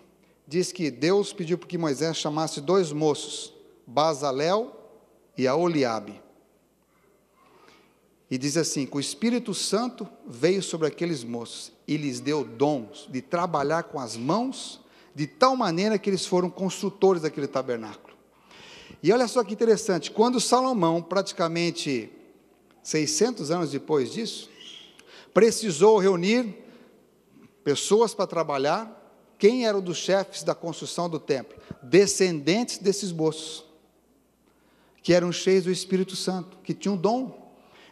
diz que Deus pediu para que Moisés chamasse 2 moços, Bazalel e Aholiabe. E diz assim, que o Espírito Santo veio sobre aqueles moços e lhes deu dons de trabalhar com as mãos, de tal maneira que eles foram construtores daquele tabernáculo. E olha só que interessante, quando Salomão, praticamente 600 anos depois disso, precisou reunir pessoas para trabalhar, quem eram dos chefes da construção do templo? Descendentes desses moços, que eram cheios do Espírito Santo, que tinham dom.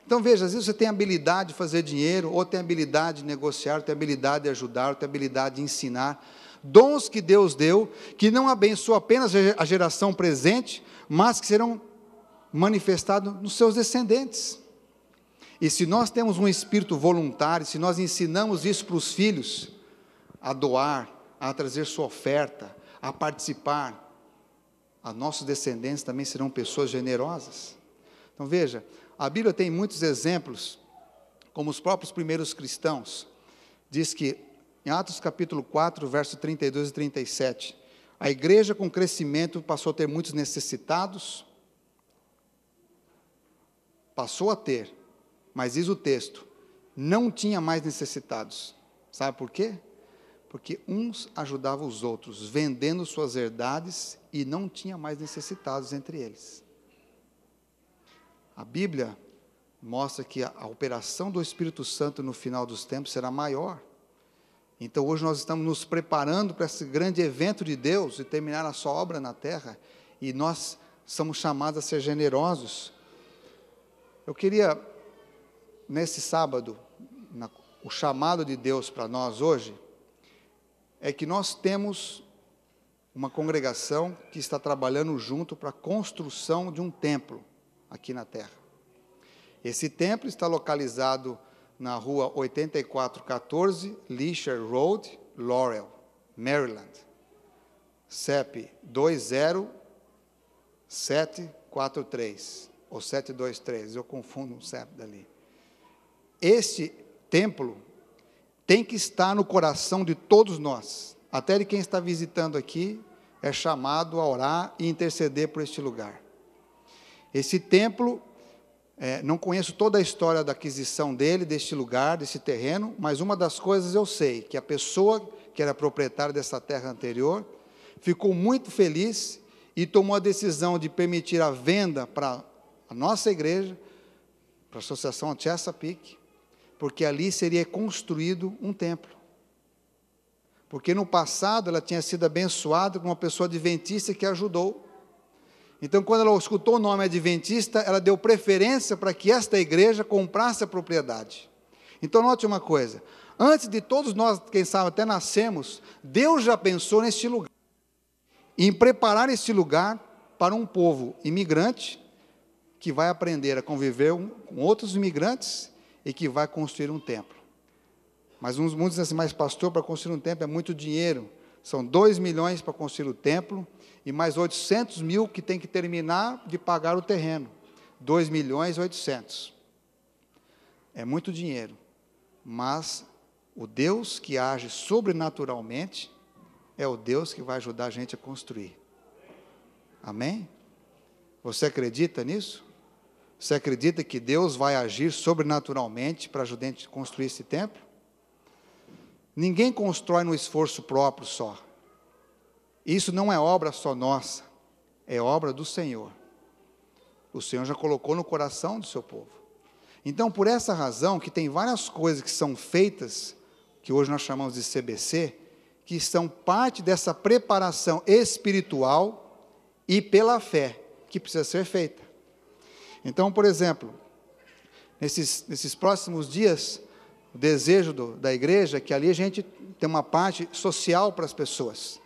Então veja, às vezes você tem habilidade de fazer dinheiro, ou tem habilidade de negociar, ou tem habilidade de ajudar, ou tem habilidade de ensinar, dons que Deus deu, que não abençoam apenas a geração presente, mas que serão manifestados nos seus descendentes. E se nós temos um espírito voluntário, se nós ensinamos isso para os filhos, a doar, a trazer sua oferta, a participar, os nossos descendentes também serão pessoas generosas. Então veja, a Bíblia tem muitos exemplos, como os próprios primeiros cristãos. Diz que, em Atos capítulo 4, verso 32 e 37, a igreja com crescimento passou a ter muitos necessitados, passou a ter, mas diz o texto, não tinha mais necessitados. Sabe por quê? Porque uns ajudavam os outros, vendendo suas herdades, e não tinha mais necessitados entre eles. A Bíblia mostra que a operação do Espírito Santo no final dos tempos será maior. Então hoje nós estamos nos preparando para esse grande evento de Deus, de terminar a sua obra na terra, e nós somos chamados a ser generosos. Eu queria, nesse sábado, o chamado de Deus para nós hoje, é que nós temos uma congregação que está trabalhando junto para a construção de um templo aqui na terra. Esse templo está localizado na rua 8414, Leisure Road, Laurel, Maryland. CEP 20743, ou 723, eu confundo o CEP dali. Este templo tem que estar no coração de todos nós, até de quem está visitando aqui, é chamado a orar e interceder por este lugar. Esse templo, não conheço toda a história da aquisição dele, deste lugar, desse terreno, mas uma das coisas eu sei, que a pessoa que era proprietária dessa terra anterior, ficou muito feliz e tomou a decisão de permitir a venda para a nossa igreja, para a Associação Chesapeake, porque ali seria construído um templo. Porque no passado ela tinha sido abençoada com uma pessoa adventista que a ajudou. Então, quando ela escutou o nome adventista, ela deu preferência para que esta igreja comprasse a propriedade. Então, note uma coisa, antes de todos nós, quem sabe, até nascemos, Deus já pensou neste lugar, em preparar este lugar para um povo imigrante, que vai aprender a conviver com outros imigrantes, e que vai construir um templo. Mas muitos dizem assim, mas pastor, para construir um templo é muito dinheiro, são 2 milhões para construir o templo, e mais 800 mil que tem que terminar de pagar o terreno, 2 milhões e 800. É muito dinheiro, mas o Deus que age sobrenaturalmente, é o Deus que vai ajudar a gente a construir. Amém? Você acredita nisso? Você acredita que Deus vai agir sobrenaturalmente para ajudar a gente a construir esse templo? Ninguém constrói no esforço próprio só. Isso não é obra só nossa, é obra do Senhor. O Senhor já colocou no coração do seu povo. Então, por essa razão, que tem várias coisas que são feitas, que hoje nós chamamos de CBC, que são parte dessa preparação espiritual e pela fé, que precisa ser feita. Então, por exemplo, nesses próximos dias, o desejo da igreja é que ali a gente tem uma parte social para as pessoas.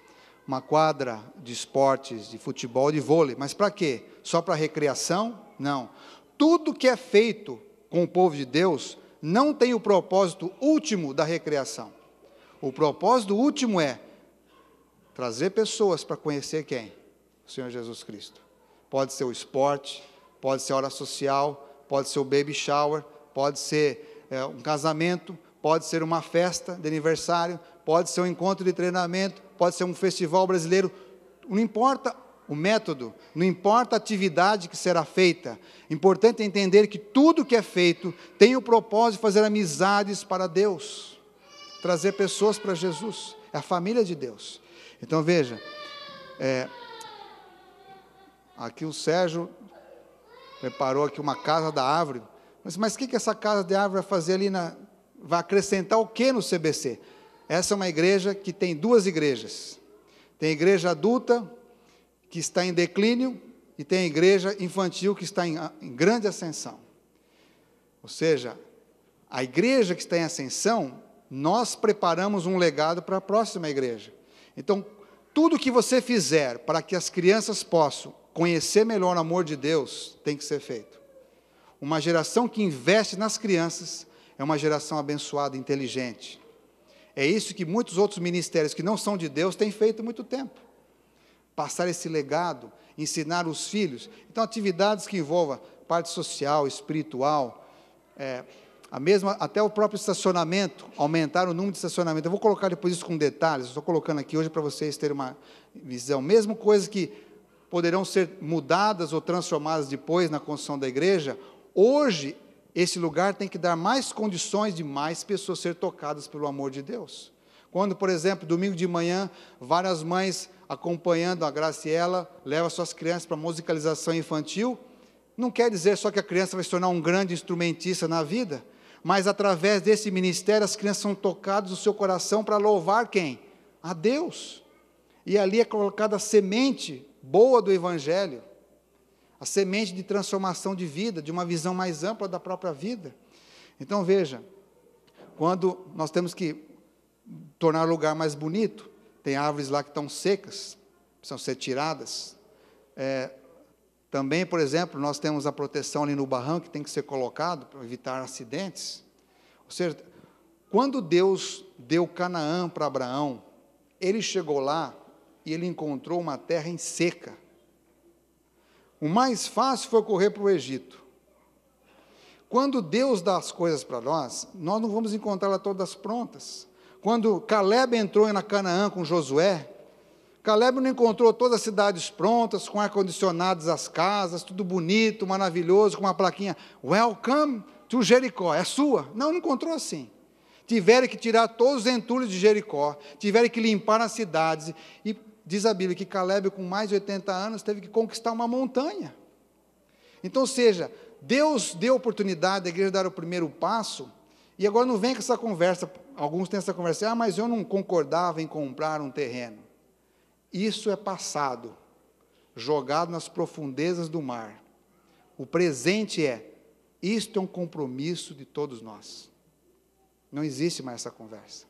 Uma quadra de esportes, de futebol, de vôlei. Mas para quê? Só para recreação? Não. Tudo que é feito com o povo de Deus não tem o propósito último da recreação. O propósito último é trazer pessoas para conhecer quem? O Senhor Jesus Cristo. Pode ser o esporte, pode ser a hora social, pode ser o baby shower, pode ser um casamento, pode ser uma festa de aniversário, pode ser um encontro de treinamento, pode ser um festival brasileiro, não importa o método, não importa a atividade que será feita, importante é entender que tudo que é feito tem o propósito de fazer amizades para Deus, trazer pessoas para Jesus, é a família de Deus. Então veja, aqui o Sérgio preparou aqui uma casa da árvore, mas o que essa casa de árvore vai fazer ali vai acrescentar o que no CBC? Essa é uma igreja que tem duas igrejas. Tem a igreja adulta, que está em declínio, e tem a igreja infantil, que está em grande ascensão. Ou seja, a igreja que está em ascensão, nós preparamos um legado para a próxima igreja. Então, tudo que você fizer para que as crianças possam conhecer melhor o amor de Deus, tem que ser feito. Uma geração que investe nas crianças é uma geração abençoada e inteligente. É isso que muitos outros ministérios que não são de Deus têm feito há muito tempo. Passar esse legado, ensinar os filhos. Então, atividades que envolvam parte social, espiritual, até o próprio estacionamento, aumentar o número de estacionamento. Eu vou colocar depois isso com detalhes, estou colocando aqui hoje para vocês terem uma visão. Mesmo coisas que poderão ser mudadas ou transformadas depois na construção da igreja, hoje esse lugar tem que dar mais condições de mais pessoas serem tocadas pelo amor de Deus. Quando, por exemplo, domingo de manhã, várias mães acompanhando a Graciela, levam suas crianças para musicalização infantil, não quer dizer só que a criança vai se tornar um grande instrumentista na vida, mas através desse ministério as crianças são tocadas no seu coração para louvar quem? A Deus. E ali é colocada a semente boa do Evangelho, a semente de transformação de vida, de uma visão mais ampla da própria vida. Então veja, quando nós temos que tornar o lugar mais bonito, tem árvores lá que estão secas, precisam ser tiradas. Também, por exemplo, nós temos a proteção ali no barranco que tem que ser colocado para evitar acidentes. Ou seja, quando Deus deu Canaã para Abraão, ele chegou lá e ele encontrou uma terra em seca. O mais fácil foi correr para o Egito. Quando Deus dá as coisas para nós não vamos encontrá-las todas prontas. Quando Caleb entrou na Canaã com Josué, Caleb não encontrou todas as cidades prontas, com ar-condicionados as casas, tudo bonito, maravilhoso, com uma plaquinha, Welcome to Jericó, é sua. Não encontrou assim. Tiveram que tirar todos os entulhos de Jericó, tiveram que limpar as cidades, e diz a Bíblia que Caleb, com mais de 80 anos, teve que conquistar uma montanha. Então, ou seja, Deus deu oportunidade da igreja dar o primeiro passo, e agora não vem com essa conversa, alguns têm essa conversa, mas eu não concordava em comprar um terreno. Isso é passado, jogado nas profundezas do mar. O presente isto é um compromisso de todos nós. Não existe mais essa conversa.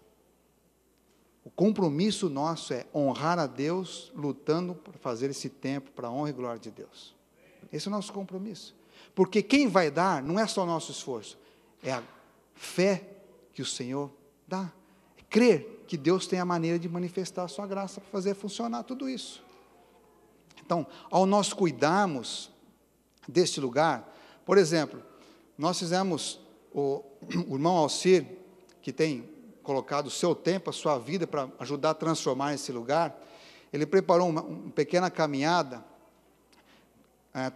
O compromisso nosso é honrar a Deus, lutando para fazer esse tempo para a honra e glória de Deus. Esse é o nosso compromisso. Porque quem vai dar não é só o nosso esforço, é a fé que o Senhor dá. É crer que Deus tem a maneira de manifestar a sua graça para fazer funcionar tudo isso. Então, ao nós cuidarmos deste lugar, por exemplo, nós fizemos, o irmão Alcir, que tem colocado o seu tempo, a sua vida para ajudar a transformar esse lugar, ele preparou uma pequena caminhada,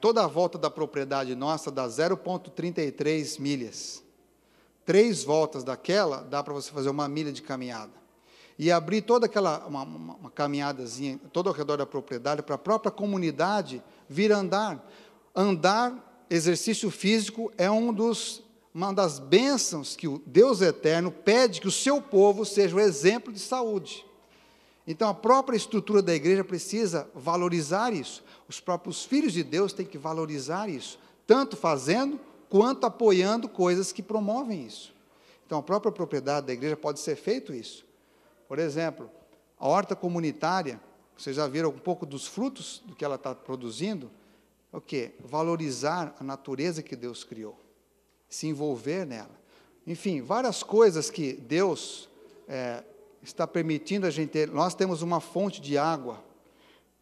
toda a volta da propriedade nossa dá 0,33 milhas. 3 voltas daquela, dá para você fazer 1 milha de caminhada. E abrir toda aquela, uma caminhadazinha, todo ao redor da propriedade, para a própria comunidade vir andar. Andar, exercício físico, é uma das bênçãos que o Deus eterno pede que o seu povo seja o exemplo de saúde. Então, a própria estrutura da igreja precisa valorizar isso. Os próprios filhos de Deus têm que valorizar isso, tanto fazendo, quanto apoiando coisas que promovem isso. Então, a própria propriedade da igreja pode ser feito isso. Por exemplo, a horta comunitária, vocês já viram um pouco dos frutos do que ela está produzindo? O quê? Valorizar a natureza que Deus criou, se envolver nela. Enfim, várias coisas que Deus está permitindo a gente ter. Nós temos uma fonte de água.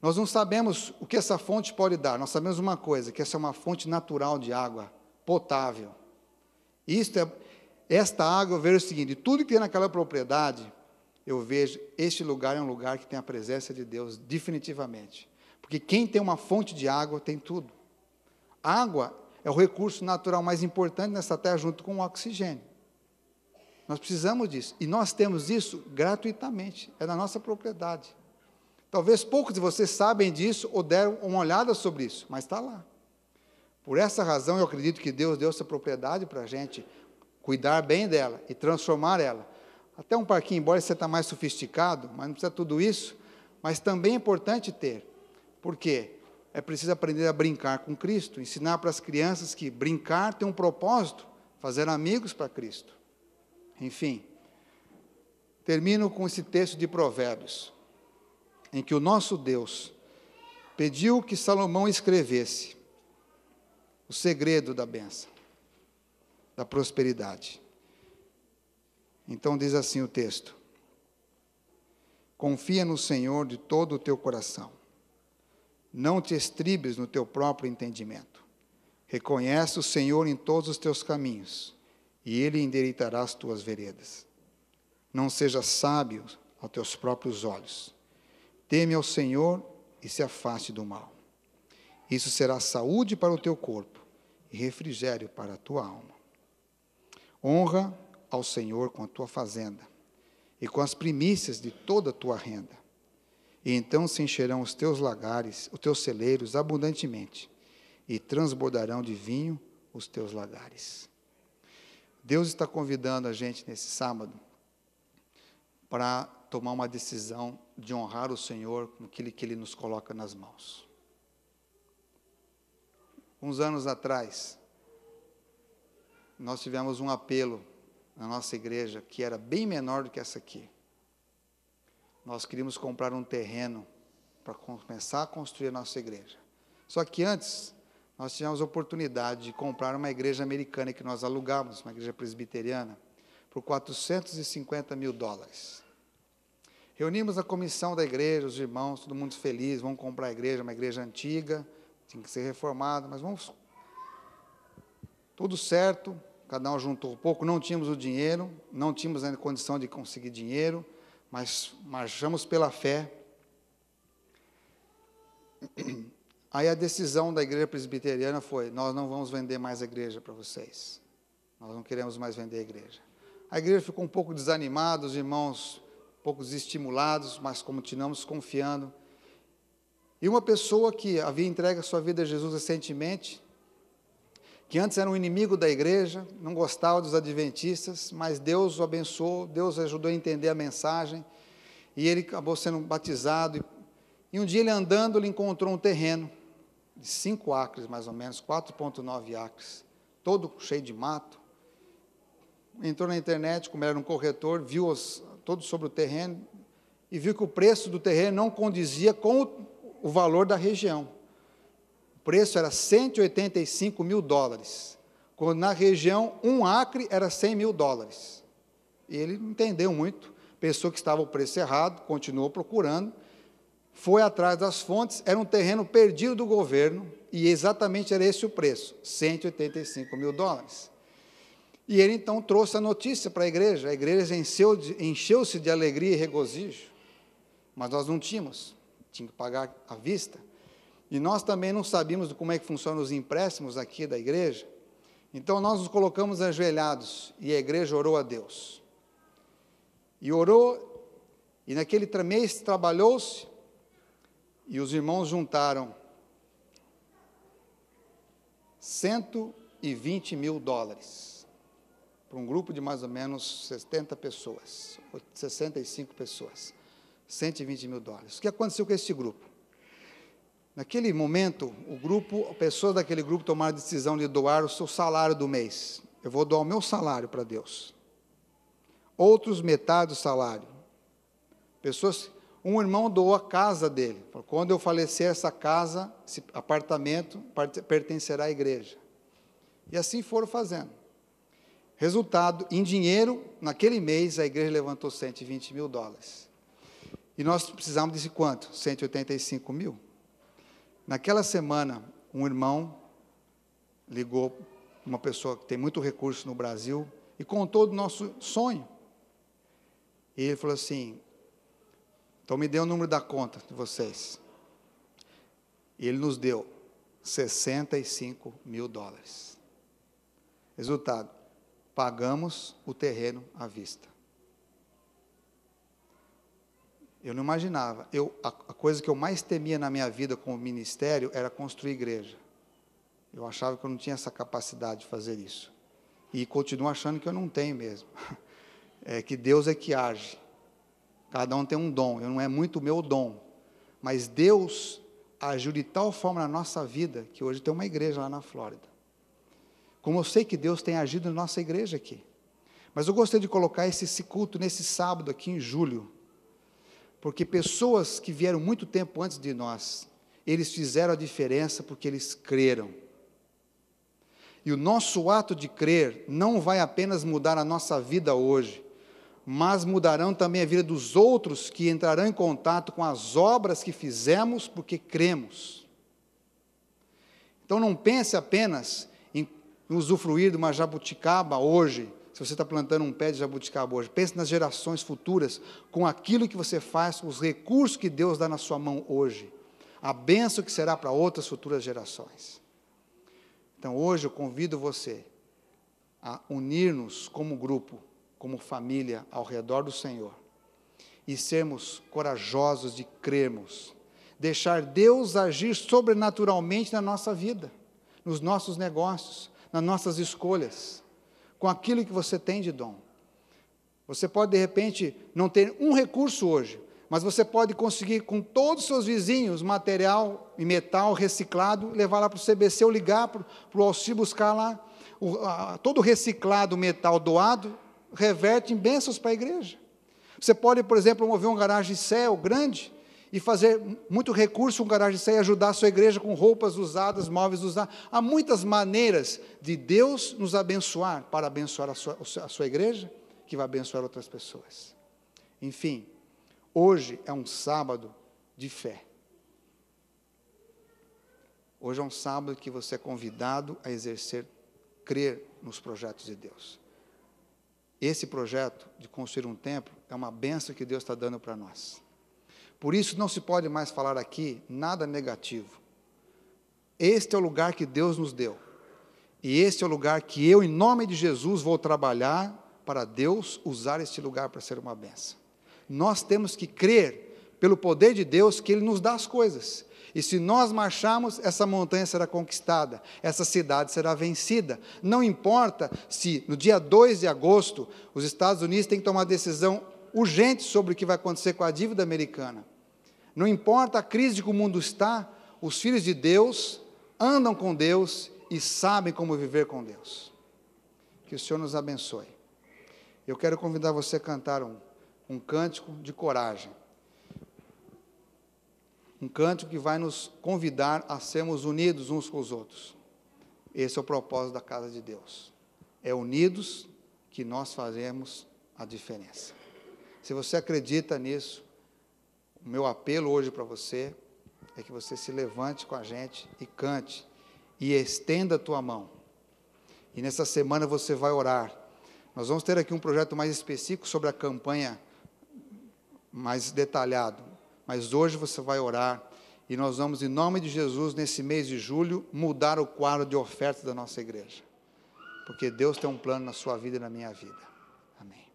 Nós não sabemos o que essa fonte pode dar. Nós sabemos uma coisa, que essa é uma fonte natural de água potável. Esta água, eu vejo o seguinte, tudo que tem naquela propriedade, eu vejo, este lugar é um lugar que tem a presença de Deus, definitivamente. Porque quem tem uma fonte de água, tem tudo. Água é o recurso natural mais importante nessa terra, junto com o oxigênio. Nós precisamos disso. E nós temos isso gratuitamente. É da nossa propriedade. Talvez poucos de vocês sabem disso ou deram uma olhada sobre isso, mas está lá. Por essa razão, eu acredito que Deus deu essa propriedade para a gente cuidar bem dela e transformar ela. Até um parquinho, embora você está mais sofisticado, mas não precisa tudo isso, mas também é importante ter. Por quê? É preciso aprender a brincar com Cristo, ensinar para as crianças que brincar tem um propósito, fazer amigos para Cristo. Enfim, termino com esse texto de Provérbios, em que o nosso Deus pediu que Salomão escrevesse o segredo da bênção, da prosperidade. Então diz assim o texto: confia no Senhor de todo o teu coração, não te estribes no teu próprio entendimento, reconhece o Senhor em todos os teus caminhos, e Ele endireitará as tuas veredas. Não sejas sábio aos teus próprios olhos, teme ao Senhor e se afaste do mal. Isso será saúde para o teu corpo e refrigério para a tua alma. Honra ao Senhor com a tua fazenda e com as primícias de toda a tua renda. E então se encherão os teus lagares, os teus celeiros abundantemente, e transbordarão de vinho os teus lagares. Deus está convidando a gente nesse sábado para tomar uma decisão de honrar o Senhor com aquilo que Ele nos coloca nas mãos. Uns anos atrás, nós tivemos um apelo na nossa igreja, que era bem menor do que essa aqui. Nós queríamos comprar um terreno para começar a construir a nossa igreja. Só que antes, nós tivemos a oportunidade de comprar uma igreja americana que nós alugávamos, uma igreja presbiteriana, por $450 mil. Reunimos a comissão da igreja, os irmãos, todo mundo feliz, vamos comprar a igreja, uma igreja antiga, tinha que ser reformada, mas vamos... Tudo certo, cada um juntou um pouco, não tínhamos o dinheiro, não tínhamos ainda condição de conseguir dinheiro, mas marchamos pela fé. Aí a decisão da igreja presbiteriana foi: nós não vamos vender mais a igreja para vocês, nós não queremos mais vender a igreja. A igreja ficou um pouco desanimada, os irmãos um pouco desestimulados, mas continuamos confiando. E uma pessoa que havia entregue a sua vida a Jesus recentemente, que antes era um inimigo da igreja, não gostava dos adventistas, mas Deus o abençoou, Deus ajudou a entender a mensagem, e ele acabou sendo batizado. E um dia ele andando, ele encontrou um terreno de 5 acres, mais ou menos, 4,9 acres, todo cheio de mato. Entrou na internet, como era um corretor, viu todo sobre o terreno, e viu que o preço do terreno não condizia com o valor da região. O preço era $185 mil, quando na região, 1 acre era $100 mil. E ele não entendeu muito, pensou que estava o preço errado, continuou procurando, foi atrás das fontes, era um terreno perdido do governo, e exatamente era esse o preço, $185 mil. E ele então trouxe a notícia para a igreja encheu-se de alegria e regozijo, mas nós não tínhamos, tinha que pagar à vista. E nós também não sabíamos como é que funcionam os empréstimos aqui da igreja. Então, nós nos colocamos ajoelhados e a igreja orou a Deus. E orou, e naquele mês trabalhou-se, e os irmãos juntaram $120 mil, para um grupo de mais ou menos 70 pessoas, 65 pessoas, $120 mil. O que aconteceu com esse grupo? Naquele momento, pessoas daquele grupo tomaram a decisão de doar o seu salário do mês. Eu vou doar o meu salário para Deus. Outros, metade do salário. Um irmão doou a casa dele. Falou: quando eu falecer, essa casa, esse apartamento, pertencerá à igreja. E assim foram fazendo. Resultado, em dinheiro, naquele mês, a igreja levantou $120 mil. E nós precisamos de quanto? 185 mil. Naquela semana, um irmão ligou, uma pessoa que tem muito recurso no Brasil, e contou do nosso sonho. E ele falou assim: então me dê o número da conta de vocês. E ele nos deu $65 mil. Resultado, pagamos o terreno à vista. Eu não imaginava. A coisa que eu mais temia na minha vida como ministério era construir igreja. Eu achava que eu não tinha essa capacidade de fazer isso. E continuo achando que eu não tenho mesmo. é que Deus é que age. Cada um tem um dom, não é muito o meu dom, mas Deus agiu de tal forma na nossa vida, que hoje tem uma igreja lá na Flórida. Como eu sei que Deus tem agido na nossa igreja aqui. Mas eu gostaria de colocar esse culto nesse sábado aqui em julho, porque pessoas que vieram muito tempo antes de nós, eles fizeram a diferença porque eles creram. E o nosso ato de crer não vai apenas mudar a nossa vida hoje, mas mudarão também a vida dos outros que entrarão em contato com as obras que fizemos porque cremos. Então não pense apenas em usufruir de uma jabuticaba hoje, se você está plantando um pé de jabuticaba hoje. Pense nas gerações futuras, com aquilo que você faz, com os recursos que Deus dá na sua mão hoje. A bênção que será para outras futuras gerações. Então hoje eu convido você a unir-nos como grupo, como família, ao redor do Senhor, e sermos corajosos de crermos, deixar Deus agir sobrenaturalmente na nossa vida, nos nossos negócios, nas nossas escolhas, com aquilo que você tem de dom. Você pode, de repente, não ter um recurso hoje, mas você pode conseguir, com todos os seus vizinhos, material e metal reciclado, levar lá para o CBC ou ligar para o Alci buscar lá. Todo o reciclado metal doado reverte em bênçãos para a igreja. Você pode, por exemplo, mover um garagem céu grande e fazer muito recurso, um garagem céu, e ajudar a sua igreja com roupas usadas, móveis usados. Há muitas maneiras de Deus nos abençoar, para abençoar a sua igreja, que vai abençoar outras pessoas. Enfim, hoje é um sábado de fé. Hoje é um sábado que você é convidado a exercer, crer nos projetos de Deus. Esse projeto de construir um templo é uma bênção que Deus está dando para nós. Por isso não se pode mais falar aqui nada negativo. Este é o lugar que Deus nos deu. E este é o lugar que eu, em nome de Jesus, vou trabalhar para Deus usar este lugar para ser uma bênção. Nós temos que crer, pelo poder de Deus, que Ele nos dá as coisas. E se nós marcharmos, essa montanha será conquistada, essa cidade será vencida. Não importa se no dia 2 de agosto, os Estados Unidos têm que tomar uma decisão urgente sobre o que vai acontecer com a dívida americana. Não importa a crise que o mundo está, os filhos de Deus andam com Deus e sabem como viver com Deus. Que o Senhor nos abençoe. Eu quero convidar você a cantar um cântico de coragem. Um cântico que vai nos convidar a sermos unidos uns com os outros. Esse é o propósito da casa de Deus. É unidos que nós fazemos a diferença. Se você acredita nisso, o meu apelo hoje para você é que você se levante com a gente e cante e estenda a tua mão. E nessa semana você vai orar. Nós vamos ter aqui um projeto mais específico sobre a campanha, mais detalhado. Mas hoje você vai orar e nós vamos, em nome de Jesus, nesse mês de julho, mudar o quadro de ofertas da nossa igreja. Porque Deus tem um plano na sua vida e na minha vida. Amém.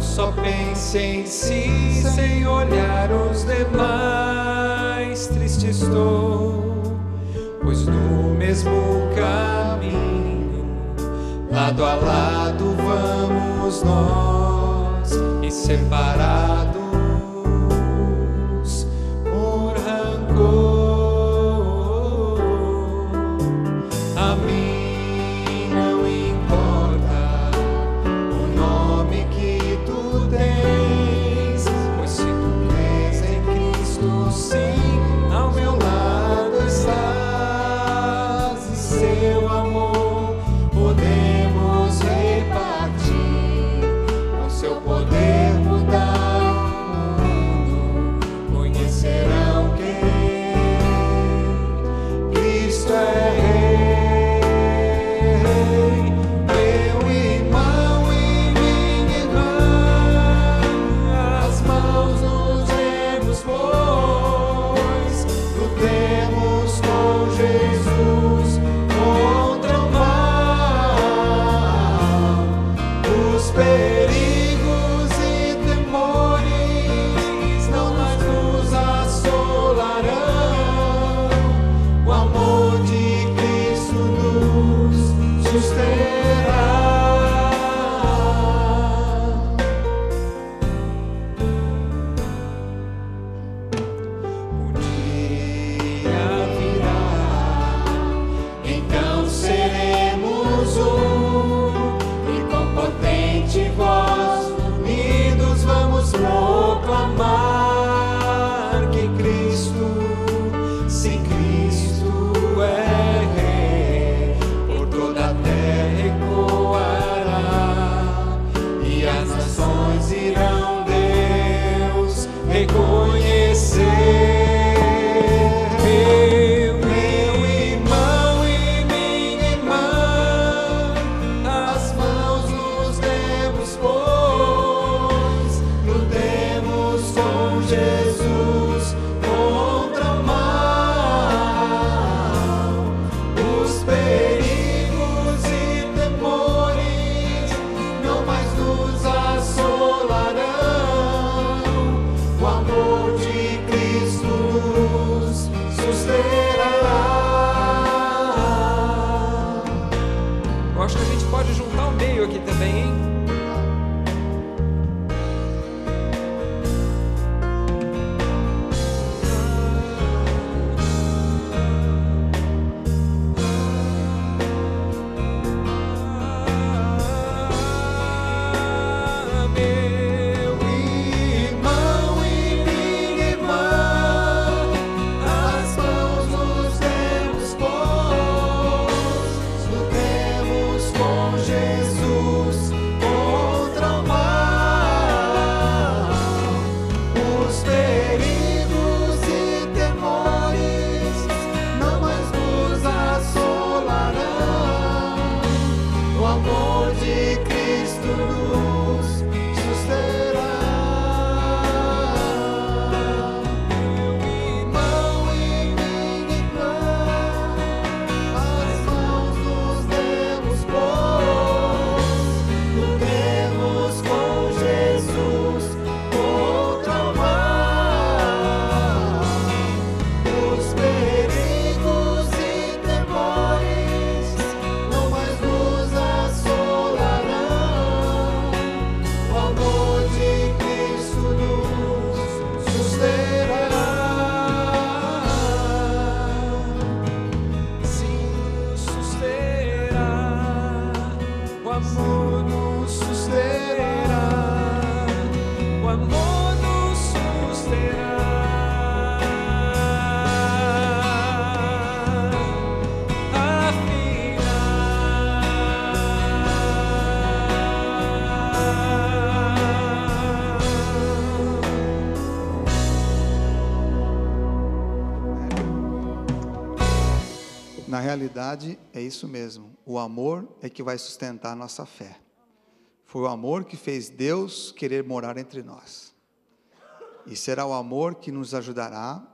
Só pense em si, sem olhar os demais. Triste estou, pois no mesmo caminho, lado a lado vamos nós, e separados por rancor. A mim não importa o nome que tu tens, pois se tu crês em Cristo, sim, ao meu lado estás, e seu amor podemos repartir, com seu poder mudar Cristo, sim, Cristo é Rei, por toda a terra ecoará, e as nações irão Deus reconhecer. Aqui também, hein? Na realidade, é isso mesmo. O amor é que vai sustentar a nossa fé. Foi o amor que fez Deus querer morar entre nós. E será o amor que nos ajudará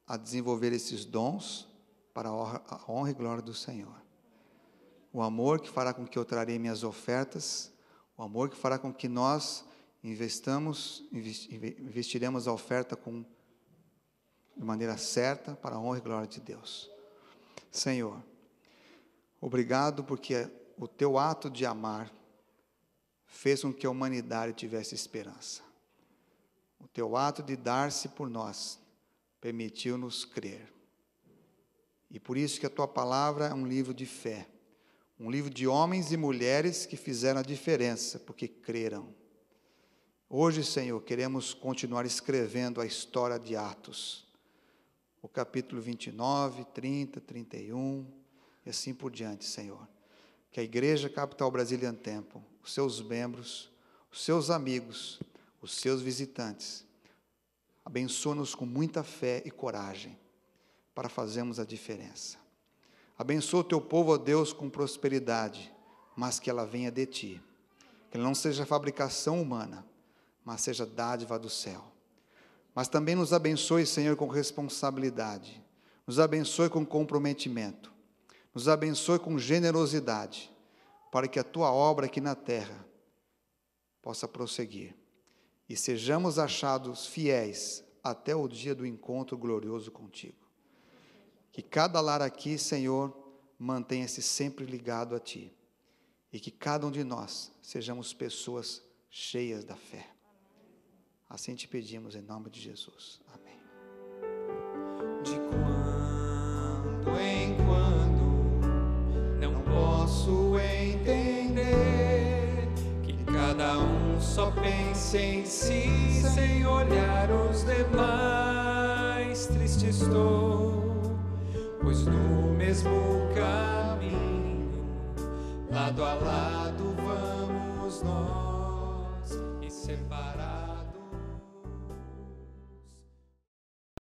a desenvolver esses dons para a honra e glória do Senhor. O amor que fará com que eu trarei minhas ofertas, o amor que fará com que nós investiremos a oferta de maneira certa para a honra e glória de Deus. Senhor, obrigado porque o teu ato de amar fez com que a humanidade tivesse esperança. O teu ato de dar-se por nós permitiu-nos crer. E por isso que a tua palavra é um livro de fé, um livro de homens e mulheres que fizeram a diferença, porque creram. Hoje, Senhor, queremos continuar escrevendo a história de Atos, o capítulo 29, 30, 31, e assim por diante, Senhor. Que a Igreja Capital Brazilian Temple, os seus membros, os seus amigos, os seus visitantes, abençoa-nos com muita fé e coragem, para fazermos a diferença. Abençoa o teu povo, ó Deus, com prosperidade, mas que ela venha de ti. Que ela não seja fabricação humana, mas seja dádiva do céu. Mas também nos abençoe, Senhor, com responsabilidade. Nos abençoe com comprometimento. Nos abençoe com generosidade, para que a tua obra aqui na terra possa prosseguir. E sejamos achados fiéis até o dia do encontro glorioso contigo. Que cada lar aqui, Senhor, mantenha-se sempre ligado a ti. E que cada um de nós sejamos pessoas cheias da fé. Assim te pedimos em nome de Jesus. Amém. De quando em quando não posso entender que cada um só pense em si sem olhar os demais. triste estou, pois no mesmo caminho, lado a lado vamos nós, inseparavelmente.